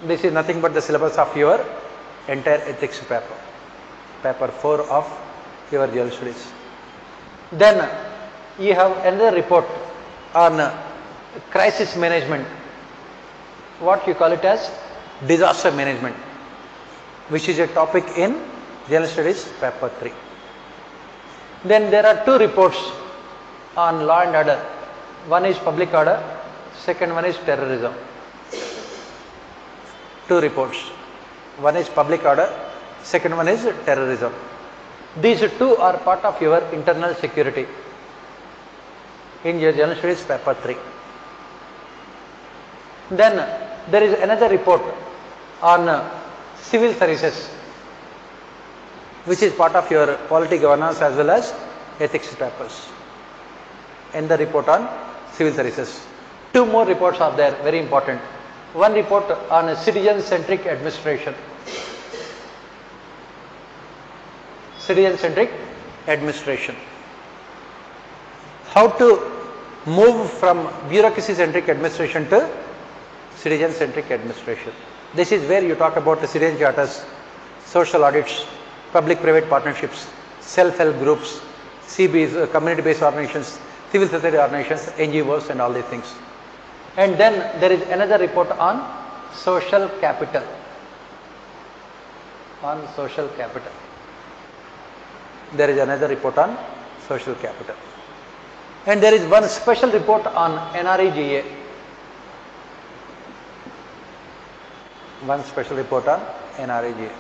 This is nothing but the syllabus of your entire ethics paper, paper 4 of your general studies. Then you have another report on crisis management, what you call it as disaster management, which is a topic in general studies paper 3. Then there are 2 reports on law and order. One is public order, second one is terrorism. 2 reports. One is public order, second one is terrorism. These 2 are part of your internal security in your general studies paper 3. Then there is another report on civil services, which is part of your polity governance as well as ethics papers, and the report on civil services. 2 more reports are there, very important. One report on citizen-centric administration. Citizen-centric administration. How to move from bureaucracy-centric administration to citizen-centric administration. This is where you talk about the citizen charters, social audits, public-private partnerships, self-help groups, CBs, community-based organizations, civil society organizations, NGOs and all these things. And then there is another report on social capital. On social capital. There is another report on social capital. And there is one special report on NREGA. One special report on NREGA.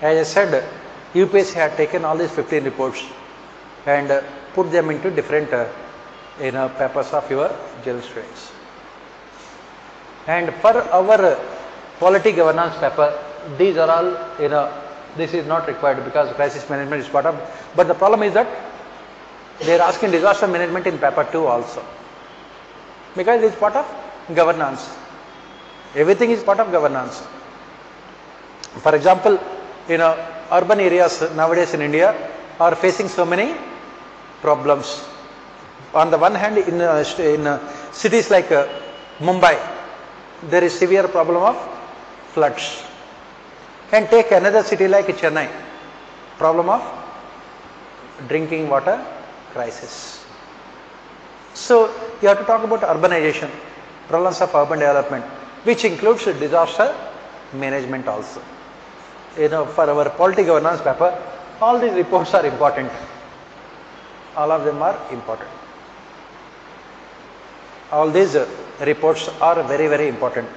As I said, UPSC had taken all these 15 reports and put them into different papers of your general studies. And for our polity governance paper, these are all, this is not required because crisis management is part of, but the problem is that they are asking disaster management in paper 2 also, because it is part of governance. Everything is part of governance. For example, urban areas nowadays in India are facing so many problems. On the one hand, in cities like Mumbai, there is severe problem of floods. And take another city like Chennai, problem of drinking water crisis. So you have to talk about urbanization, problems of urban development, which includes disaster management also. For our polity governance paper, all these reports are important. All of them are important. All these reports are very, very important.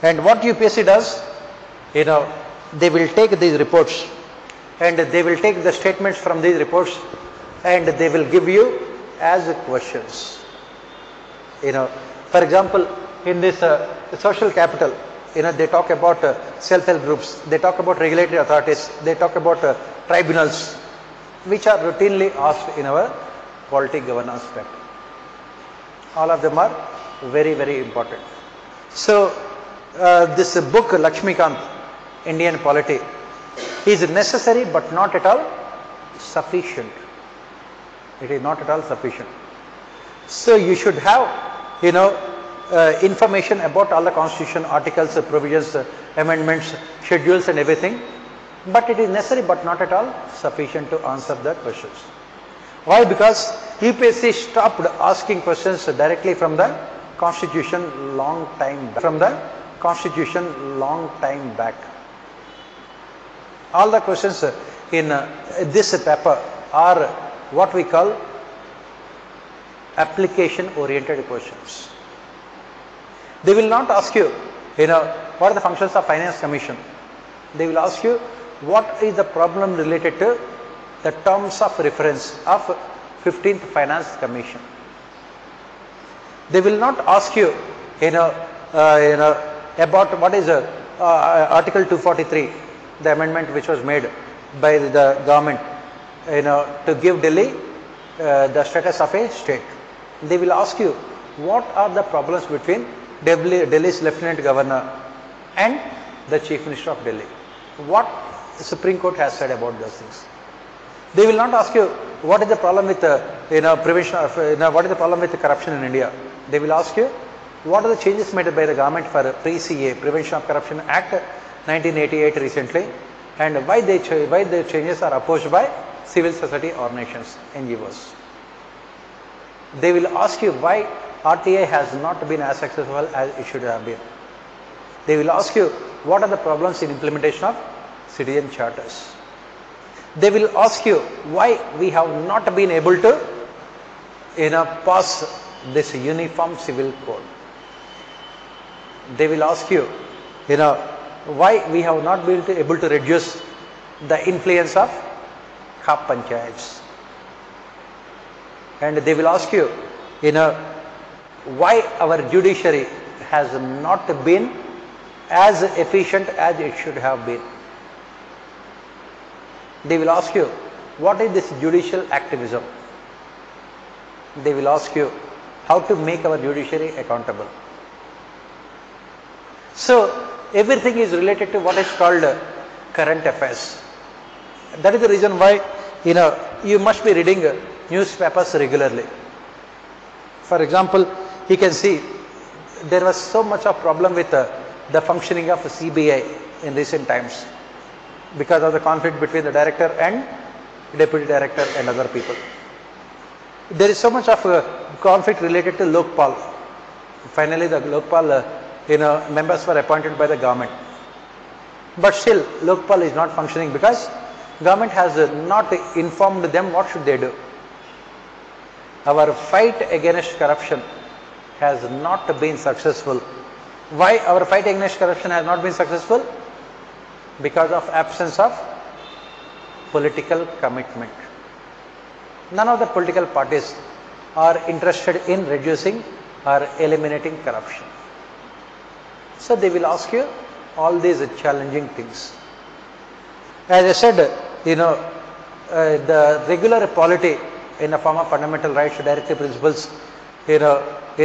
And what UPSC does, they will take these reports and they will take the statements from these reports and they will give you as questions. For example, in this social capital, they talk about self-help groups, they talk about regulatory authorities, they talk about tribunals, which are routinely asked in our polity governance paper. All of them are very, very important. So this book Lakshmikant, Indian Polity, is necessary but not at all sufficient. It is not at all sufficient. So you should have, information about all the constitution, articles, provisions, amendments, schedules and everything. But it is necessary but not at all sufficient to answer the questions. Why? Because UPSC stopped asking questions directly from the constitution long time back. From the constitution long time back. All the questions in this paper are what we call application oriented questions. They will not ask you, what are the functions of Finance Commission. They will ask you, what is the problem related to the terms of reference of 15th Finance Commission. They will not ask you, about what is Article 243, the amendment which was made by the government, to give Delhi the status of a state. They will ask you, what are the problems between Delhi's Lieutenant Governor and the Chief Minister of Delhi. What the Supreme Court has said about those things. They will not ask you, what is the problem with prevention of, what is the problem with corruption in India. They will ask you, what are the changes made by the government for PCA, Prevention of Corruption Act 1988 recently, and why the changes are opposed by civil society organizations, NGOs. They will ask you why RTI has not been as successful as it should have been. They will ask you, what are the problems in implementation of citizen charters. They will ask you why we have not been able to pass this uniform civil code. They will ask you, why we have not been able to reduce the influence of Khap Panchayats. And they will ask you, why our judiciary has not been as efficient as it should have been. They will ask you, what is this judicial activism? They will ask you, how to make our judiciary accountable. So, everything is related to what is called current affairs. That is the reason why, you must be reading newspapers regularly. For example, you can see there was so much of problem with the functioning of CBI in recent times because of the conflict between the director and deputy director and other people. There is so much of conflict related to Lokpal. Finally, the Lokpal members were appointed by the government. But still, Lokpal is not functioning because government has not informed them what should they do. Our fight against corruption has not been successful. Why our fight against corruption has not been successful? Because of absence of political commitment. None of the political parties are interested in reducing or eliminating corruption. So they will ask you all these challenging things. As I said, the regular polity in the form of fundamental rights, directive principles, in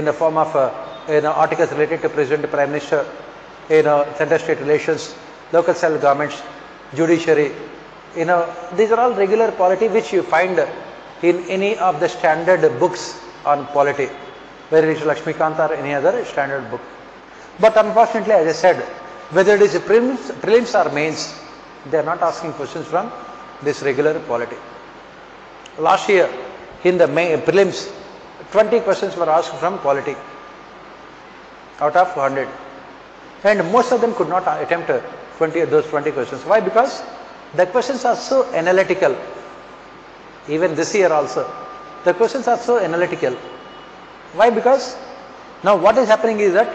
the form of articles related to President, Prime Minister, center-state relations, local self-governments, judiciary, these are all regular polity which you find in any of the standard books on polity, whether it is Lakshmikant or any other standard book. But unfortunately, as I said, whether it is prelims or mains, they are not asking questions from this regular polity. Last year, in the prelims, 20 questions were asked from polity out of 100. And most of them could not attempt those 20 questions. Why? Because the questions are so analytical. Even this year also, the questions are so analytical. Why? Because now what is happening is that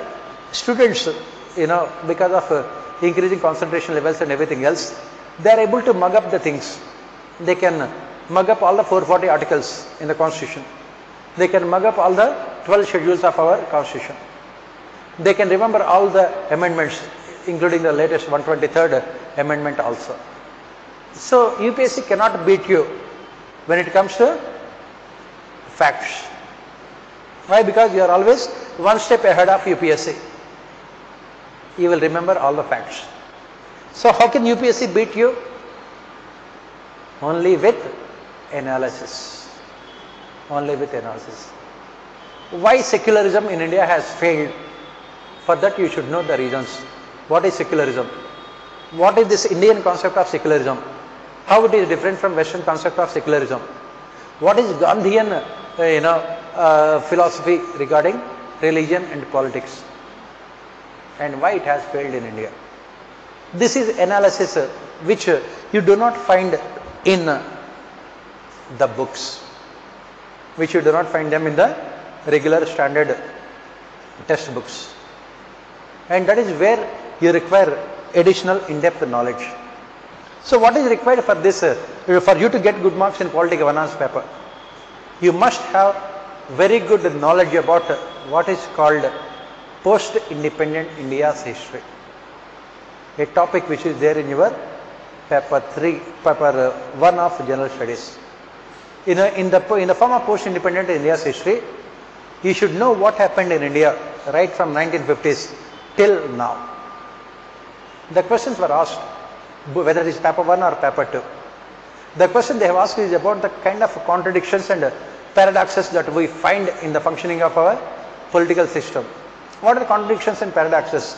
students, because of increasing concentration levels and everything else, they are able to mug up the things. They can mug up all the 440 articles in the Constitution. They can mug up all the 12 schedules of our Constitution. They can remember all the amendments, including the latest 123rd amendment also. So UPSC cannot beat you when it comes to facts. Why? Because you are always one step ahead of UPSC. You will remember all the facts. So how can UPSC beat you? Only with analysis. Only with analysis. Why secularism in India has failed? For that you should know the reasons. What is secularism? What is this Indian concept of secularism? How it is different from Western concept of secularism? What is Gandhian philosophy regarding religion and politics? And why it has failed in India? This is analysis which you do not find in the books, which you do not find them in the regular standard textbooks. and that is where you require additional in-depth knowledge. So what is required for this, for you to get good marks in polity governance paper? You must have very good knowledge about what is called post-independent India's history, a topic which is there in your paper 1 of general studies. In the form of post-independent India's history, you should know what happened in India right from 1950s till now. The questions were asked, whether it is paper 1 or paper 2. The question they have asked is about the kind of contradictions and paradoxes that we find in the functioning of our political system. What are the contradictions and paradoxes?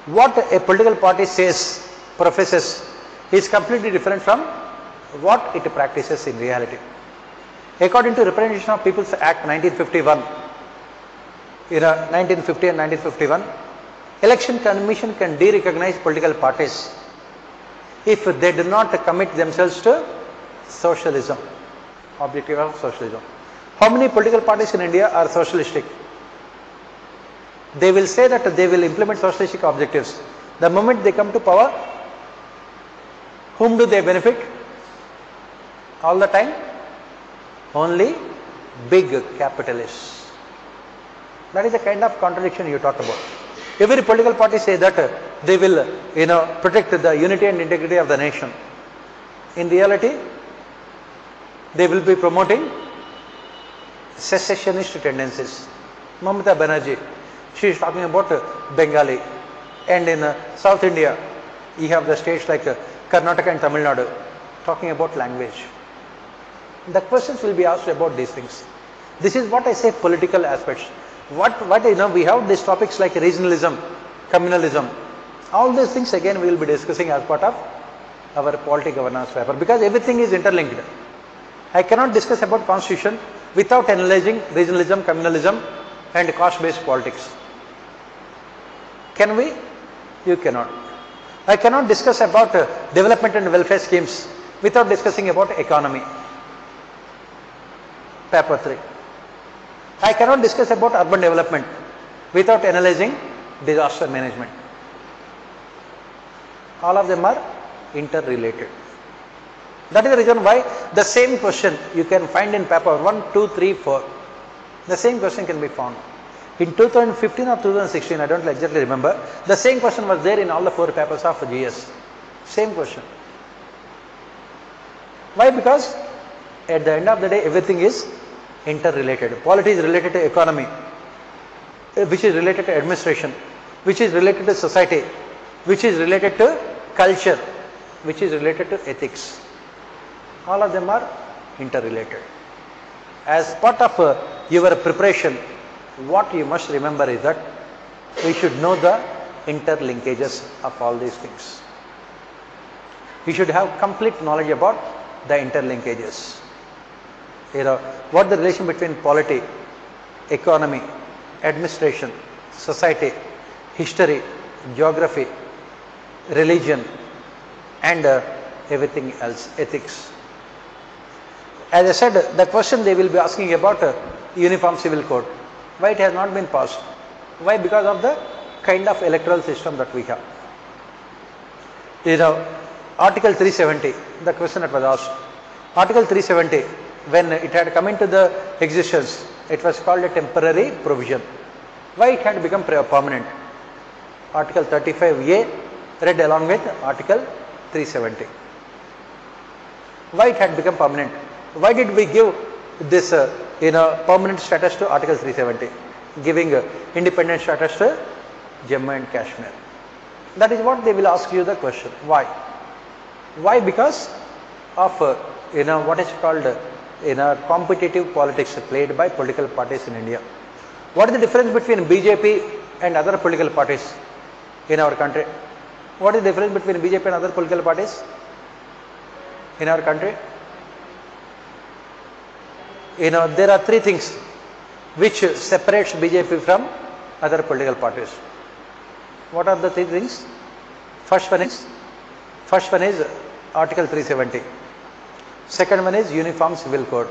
What a political party says, professes, is completely different from what it practices in reality. According to Representation of People's Act 1951, in 1950 and 1951, Election Commission can de-recognize political parties if they do not commit themselves to socialism, objective of socialism. How many political parties in India are socialistic? They will say that they will implement socialistic objectives. The moment they come to power, whom do they benefit? All the time? Only big capitalists. That is the kind of contradiction you talk about. Every political party say that they will, protect the unity and integrity of the nation. In reality, they will be promoting secessionist tendencies. Mamata Banerjee, she is talking about Bengali, and in South India, you have the states like Karnataka and Tamil Nadu talking about language. The questions will be asked about these things. This is what I say political aspects. What we have these topics like regionalism, communalism, all these things again we will be discussing as part of our polity governance paper, because everything is interlinked. I cannot discuss about constitution without analyzing regionalism, communalism and caste-based politics. Can we? You cannot. I cannot discuss about development and welfare schemes without discussing about economy. Paper 3. I cannot discuss about urban development without analyzing disaster management. All of them are interrelated. That is the reason why the same question you can find in paper 1, 2, 3, 4. The same question can be found. In 2015 or 2016, I don't exactly remember, the same question was there in all the 4 papers of GS. Same question. Why? Because at the end of the day, everything is interrelated. Polity is related to economy, which is related to administration, which is related to society, which is related to culture, which is related to ethics. All of them are interrelated. As part of your preparation, what you must remember is that we should know the interlinkages of all these things. We should have complete knowledge about the interlinkages. What the relation between polity, economy, administration, society, history, geography, religion and everything else, ethics. As I said, the question they will be asking about Uniform Civil Code. Why it has not been passed? Why? Because of the kind of electoral system that we have. Article 370, the question that was asked. Article 370, when it had come into the existence, it was called a temporary provision. Why it had become permanent? Article 35A read along with Article 370. Why it had become permanent? Why did we give this permanent status to Article 370, giving independent status to Jammu and Kashmir? That is what they will ask you the question. Why? Why? Because of what is called competitive politics played by political parties in India. What is the difference between BJP and other political parties in our country? What is the difference between BJP and other political parties in our country? There are 3 things which separates BJP from other political parties. What are the 3 things? First one is Article 370. Second one is Uniform Civil Code.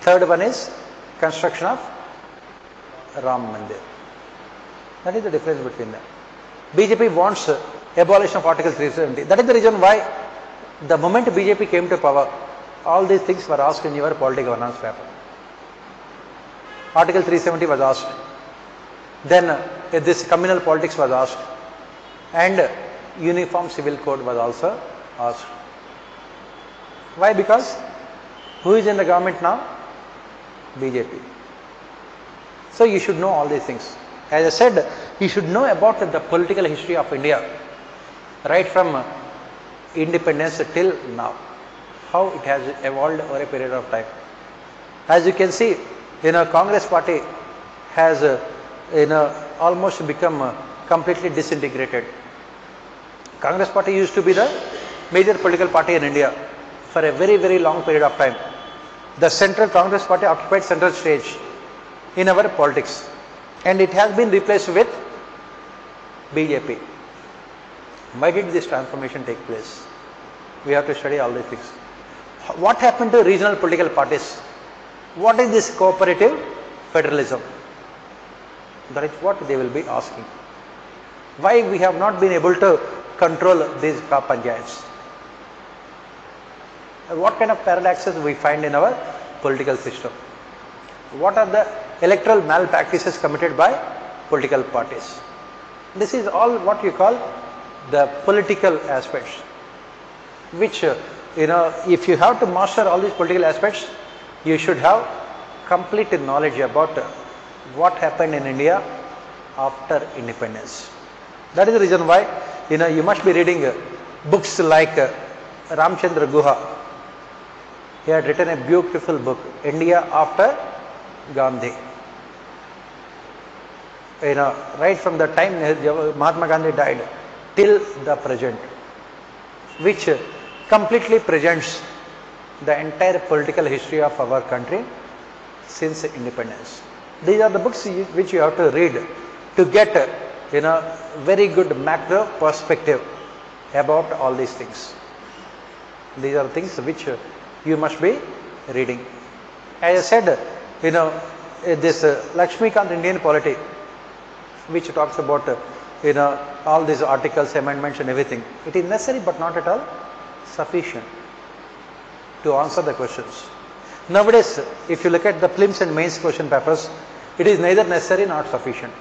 Third one is construction of Ram Mandir. That is the difference between them. BJP wants abolition of Article 370. That is the reason why the moment BJP came to power, all these things were asked in your polity governance paper. Article 370 was asked. Then this communal politics was asked. And uniform civil code was also asked. Why? Because who is in the government now? BJP. So you should know all these things. As I said, you should know about the political history of India, right from independence till now, how it has evolved over a period of time. As you can see, Congress party has almost become completely disintegrated. Congress party used to be the major political party in India for a very, very long period of time. The central Congress party occupied central stage in our politics, and it has been replaced with BJP. Why did this transformation take place? We have to study all these things. What happened to regional political parties? What is this cooperative federalism? That is what they will be asking. Why we have not been able to control these panchayats? What kind of paradoxes we find in our political system? What are the electoral malpractices committed by political parties? This is all what you call the political aspects, which if you have to master all these political aspects, you should have complete knowledge about what happened in India after independence. That is the reason why you must be reading books like Ramchandra Guha. He had written a beautiful book, India After Gandhi. Right from the time Mahatma Gandhi died till the present, which completely presents the entire political history of our country since independence. These are the books which you have to read to get very good macro perspective about all these things. These are things which you must be reading. As I said, this Lakshmikant Indian polity, which talks about all these articles, amendments and everything, it is necessary but not at all sufficient to answer the questions. Nowadays, if you look at the prelims and mains question papers, it is neither necessary nor sufficient,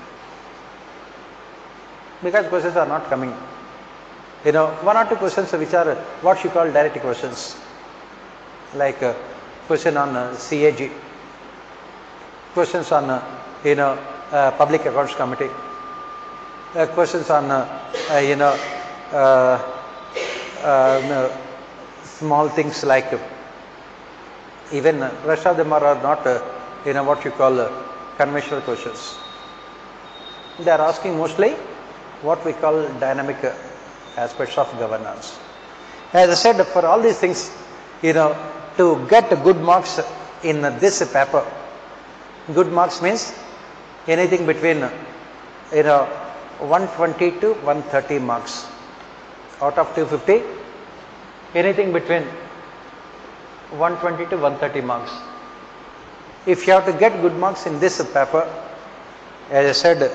because questions are not coming. One or two questions which are what you call direct questions, like question on CAG, questions on Public Accounts Committee, questions on small things like even rest of them are not what you call conventional questions. They are asking mostly what we call dynamic aspects of governance. As I said, for all these things, to get good marks in this paper, good marks means anything between 120 to 130 marks out of 250, anything between 120 to 130 marks. If you have to get good marks in this paper, as I said,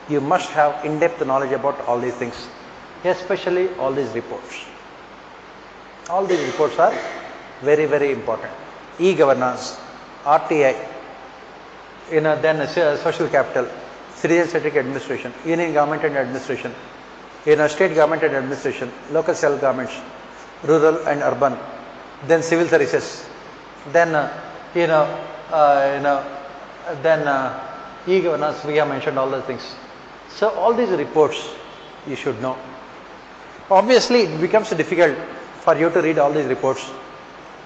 you must have in-depth knowledge about all these things, especially all these reports. All these reports are very, very important. E-governance, RTI, then social capital, citizen-centric administration, union government and administration, state government and administration, local self-governments, rural and urban, then civil services, then then e-governance. We have mentioned all those things. So all these reports you should know. Obviously, it becomes difficult for you to read all these reports,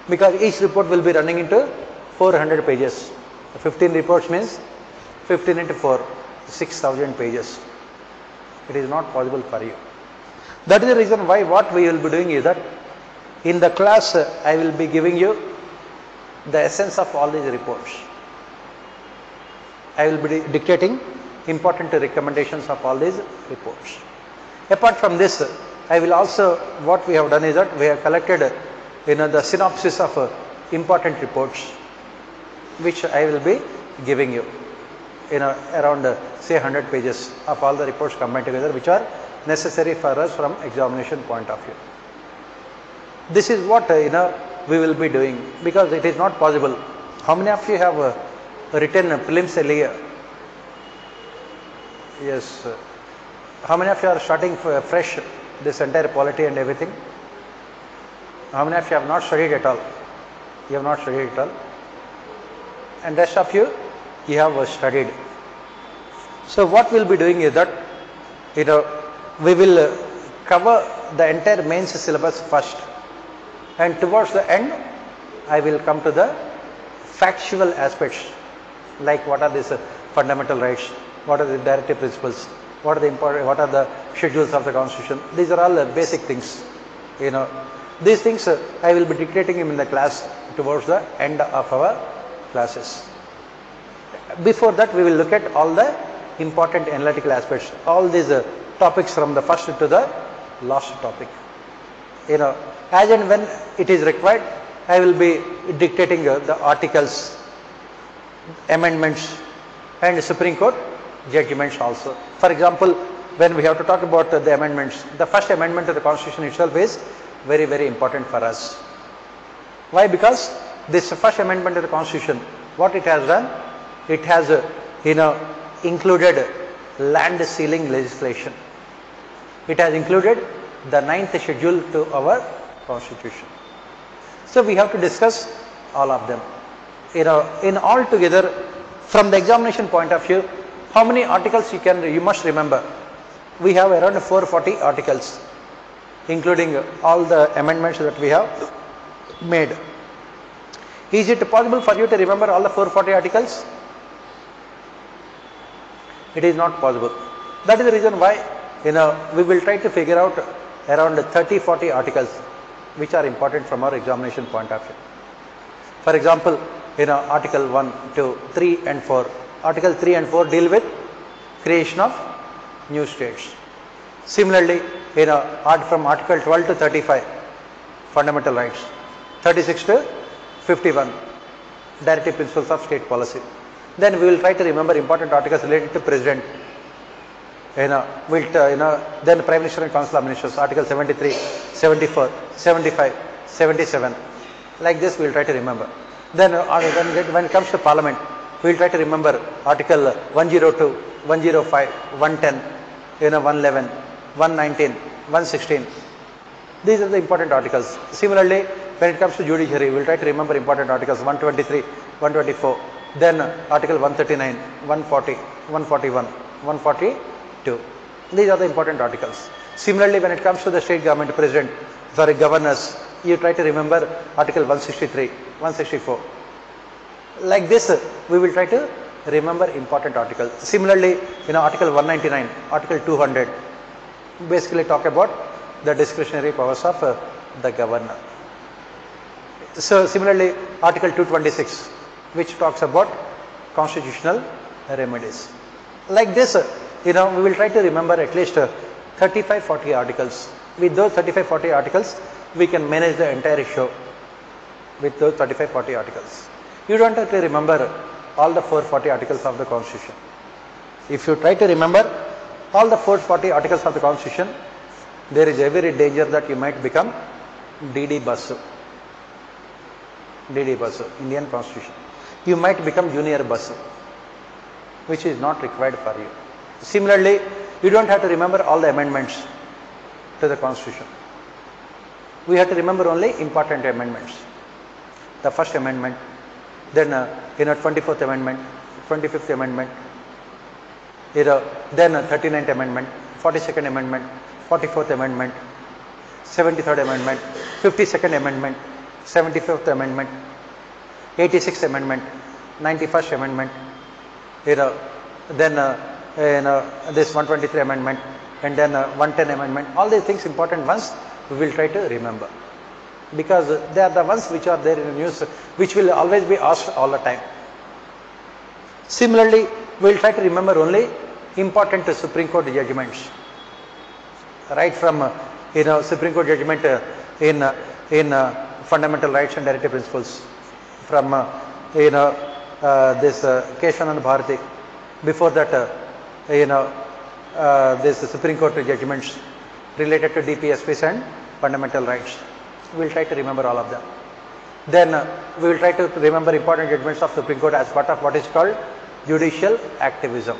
because each report will be running into 400 pages. 15 reports means 15 into 4, 6,000 pages. It is not possible for you. That is the reason why what we will be doing is that in the class I will be giving you the essence of all these reports. I will be dictating important recommendations of all these reports. Apart from this, I will also, what we have done is that we have collected the synopsis of important reports, which I will be giving you. around say 100 pages of all the reports combined together, which are necessary for us from examination point of view. This is what we will be doing, because it is not possible. How many of you have written prelims earlier? Yes. How many of you are starting fresh this entire polity and everything? How many of you have not studied at all? You have not studied at all? And rest of you, you have studied. So what we'll be doing is that, we will cover the entire mains syllabus first, and towards the end, I will come to the factual aspects, like what are these fundamental rights, what are the directive principles, what are the schedules of the constitution. These are all basic things. These things I will be dictating in the class towards the end of our classes. Before that, we will look at all the important analytical aspects, all these topics from the first to the last topic. As and when it is required, I will be dictating the articles, amendments, and Supreme Court judgments also. For example, when we have to talk about the amendments, the first amendment to the Constitution itself is very, very important for us. Why? Because this first amendment to the Constitution, what it has done, it has included land ceiling legislation. It has included the 9th schedule to our Constitution. So we have to discuss all of them. In all together, from the examination point of view, how many articles you must remember? We have around 440 articles, including all the amendments that we have made. Is it possible for you to remember all the 440 articles? It is not possible. That is the reason why we will try to figure out around 30-40 articles which are important from our examination point of view. For example, Article 1, 2, 3 and 4. Article 3 and 4 deal with creation of new states. Similarly, from Article 12 to 35, fundamental rights. 36 to 51, directive principles of state policy. Then we will try to remember important articles related to President. Then Prime Minister and Council of Ministers, Article 73, 74, 75, 77. Like this we will try to remember. Then when it comes to Parliament, we will try to remember Article 102, 105, 110, 111, 119, 116. These are the important articles. Similarly, when it comes to judiciary, we will try to remember important articles 123, 124, then Article 139, 140, 141, 142. These are the important articles. Similarly, when it comes to the state government, governors, you try to remember Article 163, 164. Like this, we will try to remember important articles. Similarly, Article 199, Article 200, basically talk about the discretionary powers of the governor. So similarly, Article 226, which talks about constitutional remedies. Like this, we will try to remember at least 35-40 articles. With those 35-40 articles, we can manage the entire show with those 35-40 articles. You don't have to remember all the 440 articles of the Constitution. If you try to remember all the 440 articles of the Constitution, there is every danger that you might become DD Basu. DD Basu, Indian Constitution. You might become Junior Basu, which is not required for you. Similarly, you don't have to remember all the amendments to the Constitution. We have to remember only important amendments. The first amendment, then 24th amendment, 25th amendment, then 39th amendment, 42nd amendment, 44th amendment, 73rd amendment, 52nd amendment, 75th amendment, 86th amendment, 91st amendment, then this 123 amendment, and then 110 amendment. All these things, important ones, we will try to remember, because they are the ones which are there in the news, which will always be asked all the time. Similarly, we will try to remember only important Supreme Court judgments, right from Supreme Court judgment in fundamental rights and directive principles, from this Keshavananda Bharati, Before that, there's the Supreme Court judgments related to DPSPs and fundamental rights. We will try to remember all of them. Then we will try to remember important judgments of Supreme Court as part of what is called judicial activism.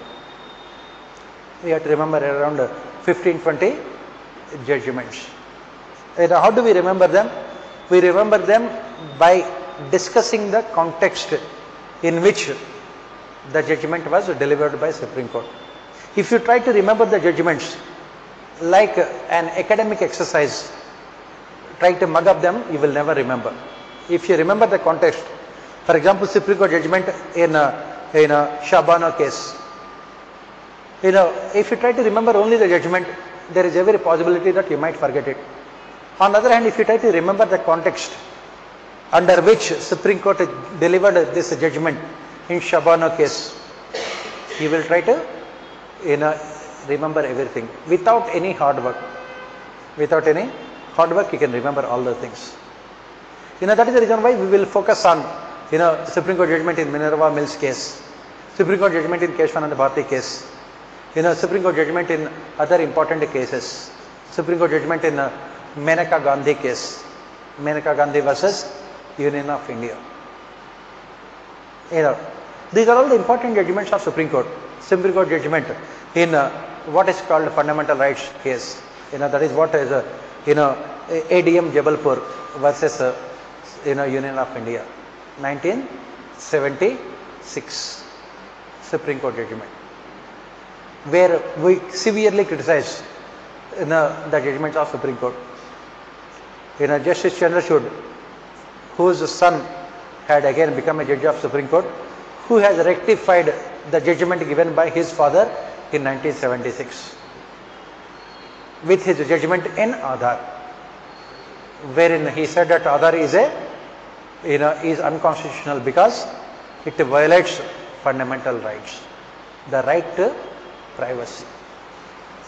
We have to remember around 15-20 judgments. And how do we remember them? We remember them by discussing the context in which the judgment was delivered by Supreme Court. If you try to remember the judgments like an academic exercise, try to mug up them, you will never remember. If you remember the context, for example, Supreme Court judgment in a Shabana case, if you try to remember only the judgment, there is every possibility that you might forget it. On the other hand, if you try to remember the context under which Supreme Court delivered this judgment in Shabana case, you will try to remember everything without any hard work. Without any hard work, you can remember all the things. That is the reason why we will focus on Supreme Court judgment in Minerva Mills case, Supreme Court judgment in Keshwananda Bharti case, Supreme Court judgment in other important cases, Supreme Court judgment in Menaka Gandhi case, Menaka Gandhi versus Union of India. These are all the important judgments of Supreme Court. Supreme Court judgment in what is called fundamental rights case. That is what is ADM Jabalpur versus Union of India, 1976 Supreme Court judgment, where we severely criticized the judgments of Supreme Court. Justice Chandrachud, whose son had again become a judge of Supreme Court, who has rectified the judgment given by his father in 1976 with his judgment in Aadhaar, wherein he said that Aadhaar is unconstitutional because it violates fundamental rights, the right to privacy.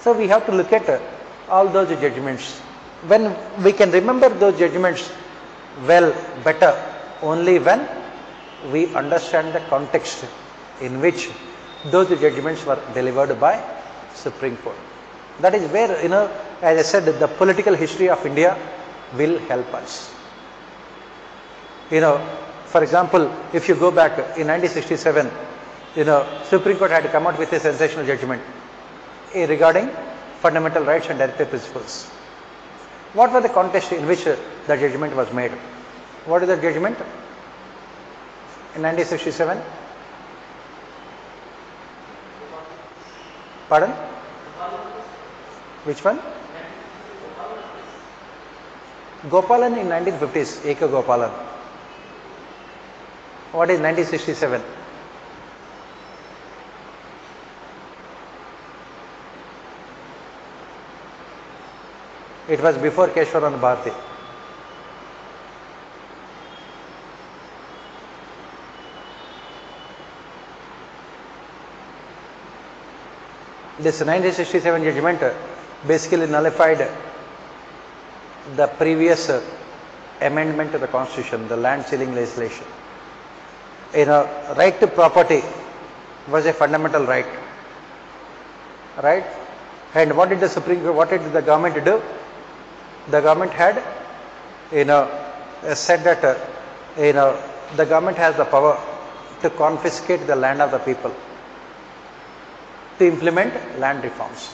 So we have to look at all those judgments. When we can remember those judgments well, better, only when we understand the context in which those judgments were delivered by Supreme Court. That is where, as I said, the political history of India will help us. For example, if you go back in 1967, Supreme Court had come out with a sensational judgment regarding fundamental rights and directive principles. What was the context in which the judgment was made? What is the judgment in 1967? Pardon? Which one? Gopalan in 1950s, Eka Gopalan. What is 1967? It was before Keshwananda Bharti. This 1967 judgment basically nullified the previous amendment to the Constitution, the land ceiling legislation. Right to property was a fundamental right, right? And what did the Supreme Court, what did the government do? The government had, said that, the government has the power to confiscate the land of the people, to implement land reforms.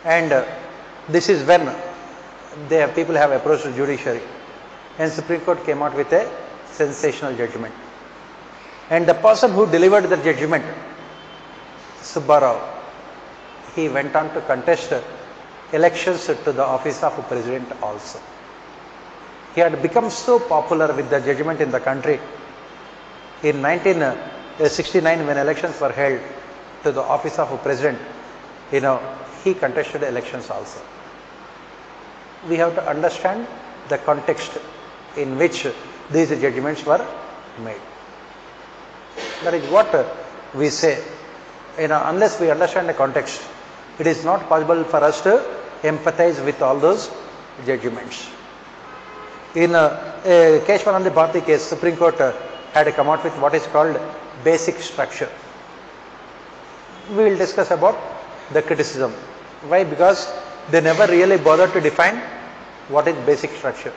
And this is when the people have approached the judiciary, and Supreme Court came out with a sensational judgment. And the person who delivered the judgment, Subba Rao, he went on to contest elections to the office of president also. He had become so popular with the judgment in the country. In 1969, when elections were held to the office of president, he contested elections also. We have to understand the context in which these judgments were made. That is what we say. Unless we understand the context, it is not possible for us to empathize with all those judgments. In Keshwananda Bharti case, Supreme Court had come out with what is called basic structure. we will discuss about the criticism. Why? Because they never really bothered to define what is basic structure.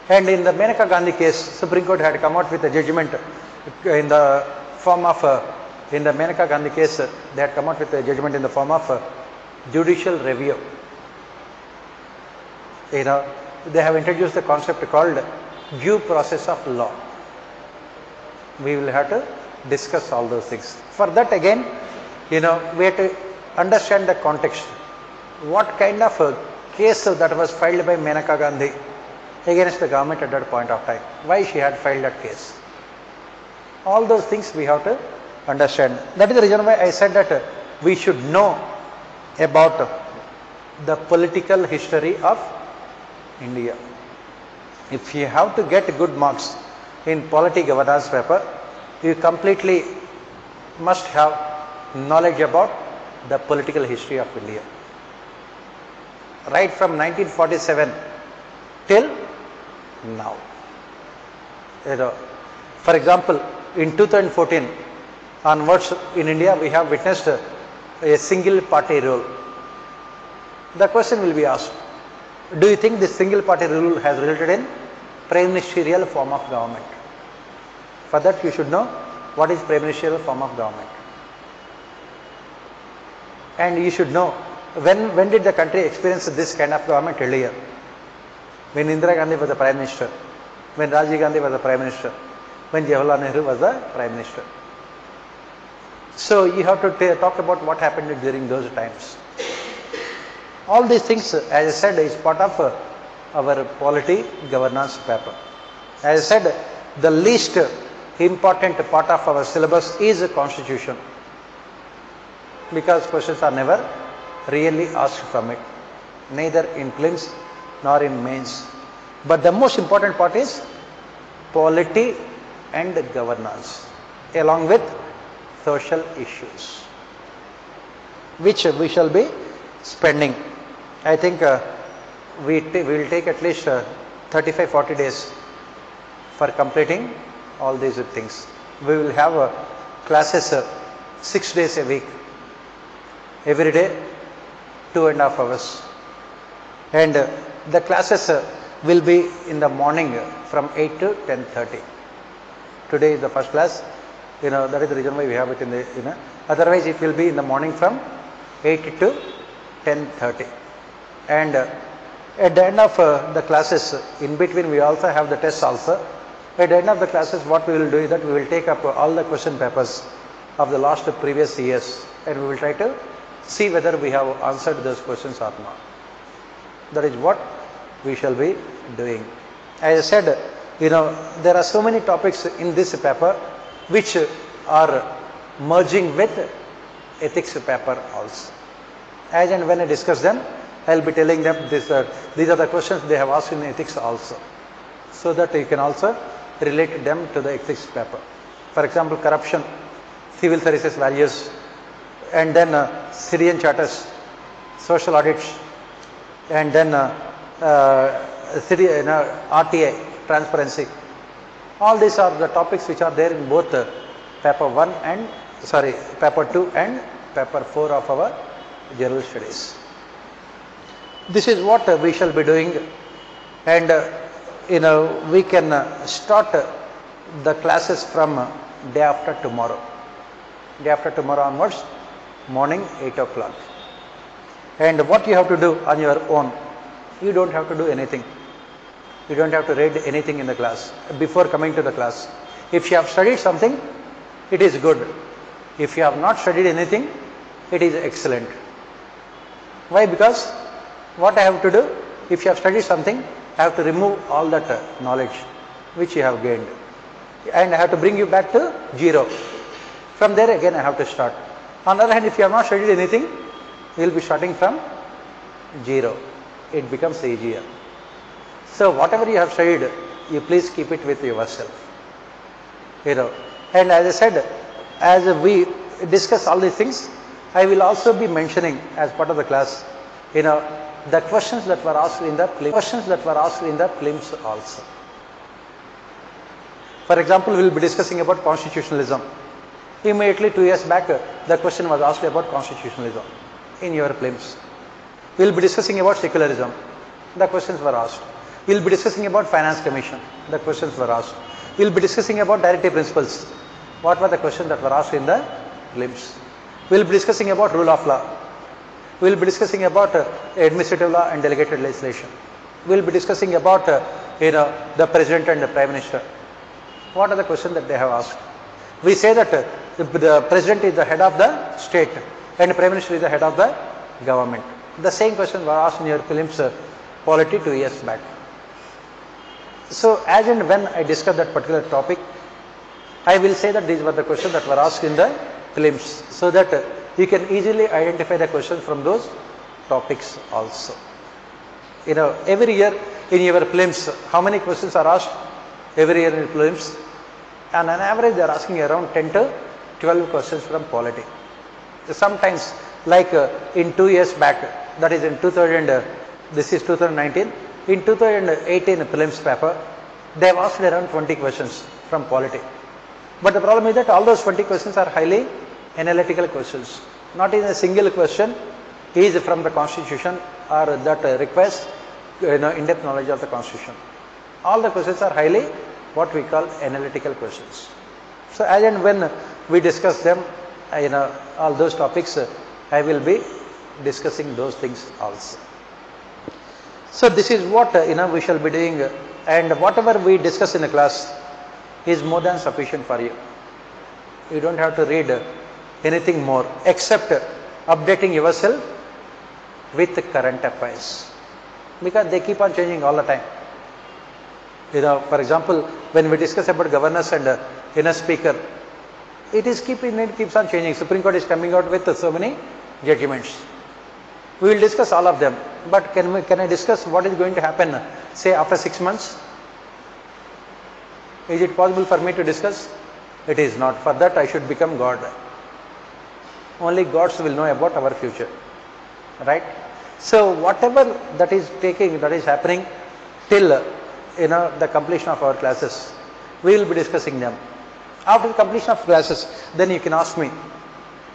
And in the Menaka Gandhi case, Supreme Court had come out with a judgment in the form of, in the Menaka Gandhi case, they had come out with a judgment in the form of judicial review. You know, they have introduced the concept called due process of law. We will have to discuss all those things. For that again, you know, we have to understand the context. What kind of a case that was filed by Menaka Gandhi against the government at that point of time? Why she had filed that case? All those things we have to understand. That is the reason why I said that we should know about the political history of India. If you have to get good marks in polity governance paper, you completely must have knowledge about the political history of India. Right from 1947 till now. You know, for example, in 2014 onwards in India we have witnessed a single party rule. The question will be asked, do you think this single party rule has resulted in prime ministerial form of government? For that you should know what is prime ministerial form of government. And you should know when did the country experience this kind of government earlier? When Indira Gandhi was the Prime Minister, when Rajiv Gandhi was the Prime Minister, when Jawaharlal Nehru was the Prime Minister. So you have to talk about what happened during those times. All these things, as I said, is part of our polity governance paper. As I said, the least important part of our syllabus is the constitution, because questions are never really asked from it, neither in prelims nor in mains. But the most important part is polity and governance, along with social issues, which we shall be spending. I think we will take at least 35-40 days for completing all these things. We will have classes 6 days a week, every day 2.5 hours, and the classes will be in the morning from 8 to 10:30. Today is the first class, you know, that is the reason why we have it in the, you know, otherwise it will be in the morning from 8 to 10:30. And at the end of the classes, in between we also have the tests also. At the end of the classes, what we will do is that we will take up all the question papers of the last previous years, and we will try to see whether we have answered those questions or not. That is what we shall be doing. As I said, you know, there are so many topics in this paper which are merging with ethics paper also. As and when I discuss them, I will be telling them this, these are the questions they have asked in ethics also, so that you can also relate them to the ethics paper. For example, corruption, civil services values, and then citizen charters, social audits, and then RTI, transparency. All these are the topics which are there in both paper 2 and paper 4 of our general studies. This is what we shall be doing, and you know, we can start the classes from day after tomorrow. Day after tomorrow onwards, morning 8 o'clock. And what you have to do on your own, you don't have to do anything. You don't have to read anything in the class before coming to the class. If you have studied something, it is good. If you have not studied anything, it is excellent. Why? Because what I have to do, if you have studied something, I have to remove all that knowledge which you have gained, and I have to bring you back to zero. From there again I have to start. On the other hand, if you have not studied anything, you will be starting from zero. It becomes easier. So whatever you have studied, you please keep it with yourself. You know, and as I said, as we discuss all these things, I will also be mentioning as part of the class, you know, the questions that were asked in the prelims also. For example, we will be discussing about constitutionalism. Immediately 2 years back, the question was asked about constitutionalism in your prelims. We will be discussing about secularism. The questions were asked. We will be discussing about finance commission. The questions were asked. We will be discussing about directive principles. What were the questions that were asked in the prelims? We will be discussing about rule of law. We will be discussing about administrative law and delegated legislation. We will be discussing about the president and the prime minister. What are the questions that they have asked? We say that the president is the head of the state and the prime minister is the head of the government. The same question were asked in your prelims polity 2 years back. So as and when I discuss that particular topic, I will say that these were the questions that were asked in the prelims, so that you can easily identify the questions from those topics also. Every year in your prelims, how many questions are asked every year in prelims? And on average, they are asking around 10 to 12 questions from polity. Sometimes, like in 2 years back, that is in 2019, in 2018 prelims paper, they have asked around 20 questions from polity. But the problem is that all those 20 questions are highly analytical questions. Not in a single question is from the constitution or that requires in-depth knowledge of the constitution. All the questions are highly what we call analytical questions. So as and when we discuss them, all those topics, I will be discussing those things also. So this is what we shall be doing, and whatever we discuss in a class is more than sufficient for you. You don't have to read anything more except updating yourself with the current affairs, because they keep on changing all the time. For example, when we discuss about governors and speaker, it keeps on changing. Supreme Court is coming out with so many judgments. We will discuss all of them, but can I discuss what is going to happen, say after 6 months? Is it possible for me to discuss? It is not. For that I should become God. Only gods will know about our future, right? So whatever that is happening till the completion of our classes, we will be discussing them. After the completion of classes, then you can ask me,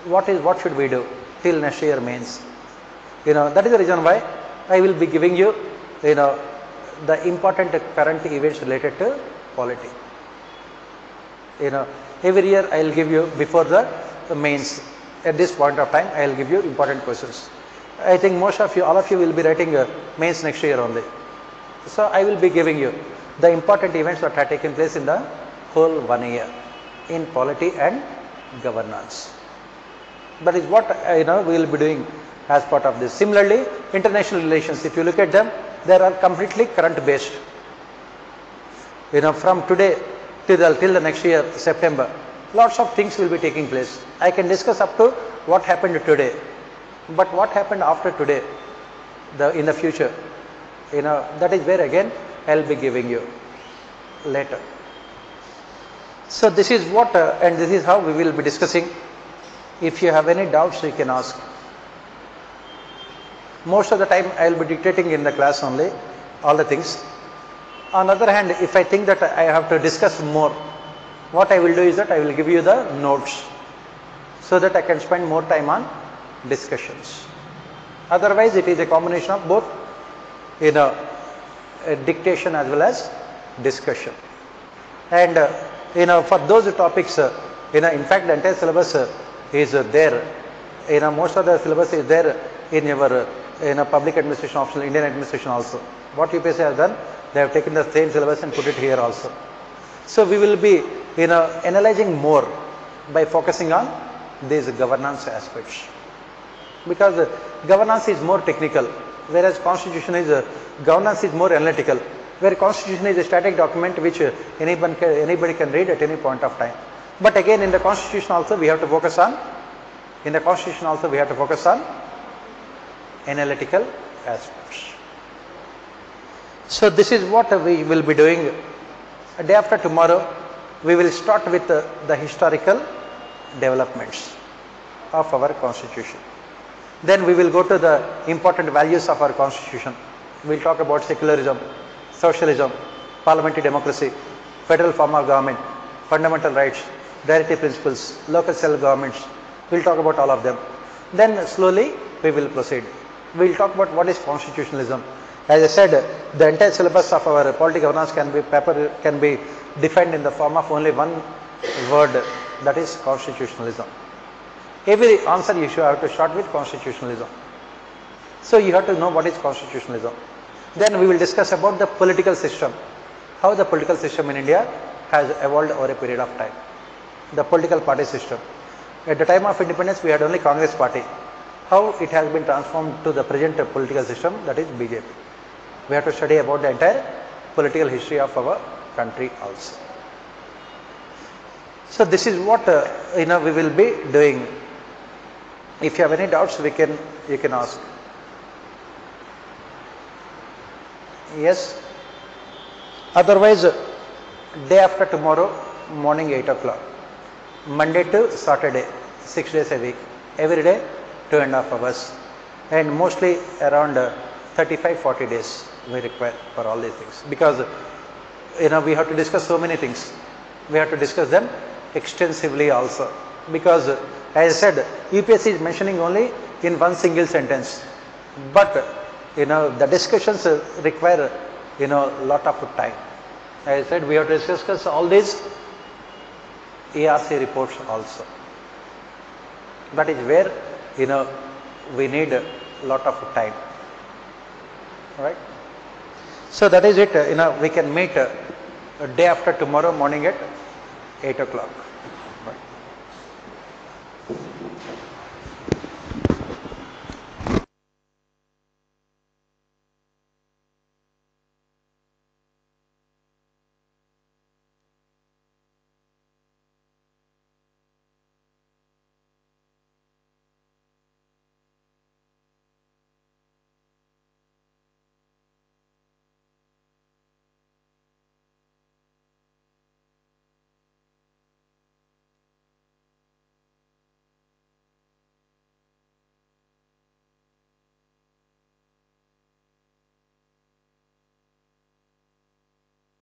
what should we do till next year mains? That is the reason why I will be giving you, the important current events related to polity. Every year I will give you before the mains. At this point of time, I will give you important questions. I think all of you will be writing mains next year only. So I will be giving you the important events that have taken place in the whole 1 year in polity and governance. That is what we will be doing as part of this. Similarly, international relations, if you look at them, they are completely current based. From today till the next year, September, lots of things will be taking place. I can discuss up to what happened today, but what happened after today, in the future, that is where again I will be giving you later. So this is what and this is how we will be discussing. If you have any doubts, you can ask. Most of the time I will be dictating in the class only all the things. On the other hand, if I think that I have to discuss more, what I will do is that I will give you the notes so that I can spend more time on discussions. Otherwise, it is a combination of both dictation as well as discussion. And for those topics, in fact the entire syllabus is there. Most of the syllabus is there in your public administration optional, Indian administration also. What UPSC has done, they have taken the same syllabus and put it here also. So we will be analyzing more by focusing on these governance aspects, because governance is more technical, whereas governance is more analytical, where constitution is a static document which anybody can read at any point of time. But again, in the constitution also we have to focus on analytical aspects. So this is what we will be doing. A day after tomorrow, we will start with the historical developments of our constitution. Then we will go to the important values of our constitution. We will talk about secularism, socialism, parliamentary democracy, federal form of government, fundamental rights, directive principles, local self governments. We'll talk about all of them. Then slowly we will proceed. We'll talk about what is constitutionalism. As I said, the entire syllabus of our polity governance can be defined in the form of only one word, that is constitutionalism. Every answer you should have to start with constitutionalism. So you have to know what is constitutionalism. Then we will discuss about the political system, how the political system in India has evolved over a period of time. The political party system. At the time of independence, we had only Congress party. How it has been transformed to the present political system, that is BJP. We have to study about the entire political history of our country also. So this is what we will be doing. If you have any doubts, you can ask. Yes. Otherwise, day after tomorrow, morning 8 o'clock. Monday to Saturday, 6 days a week. Every day, 2.5 hours. And mostly around 35-40 days we require for all these things. Because we have to discuss so many things. We have to discuss them extensively also. Because as I said, UPSC is mentioning only in one single sentence. But the discussions require lot of time. As I said, we have to discuss all these ARC reports also. That is where we need a lot of time. Right? So that is it. We can meet day after tomorrow morning at 8 o'clock.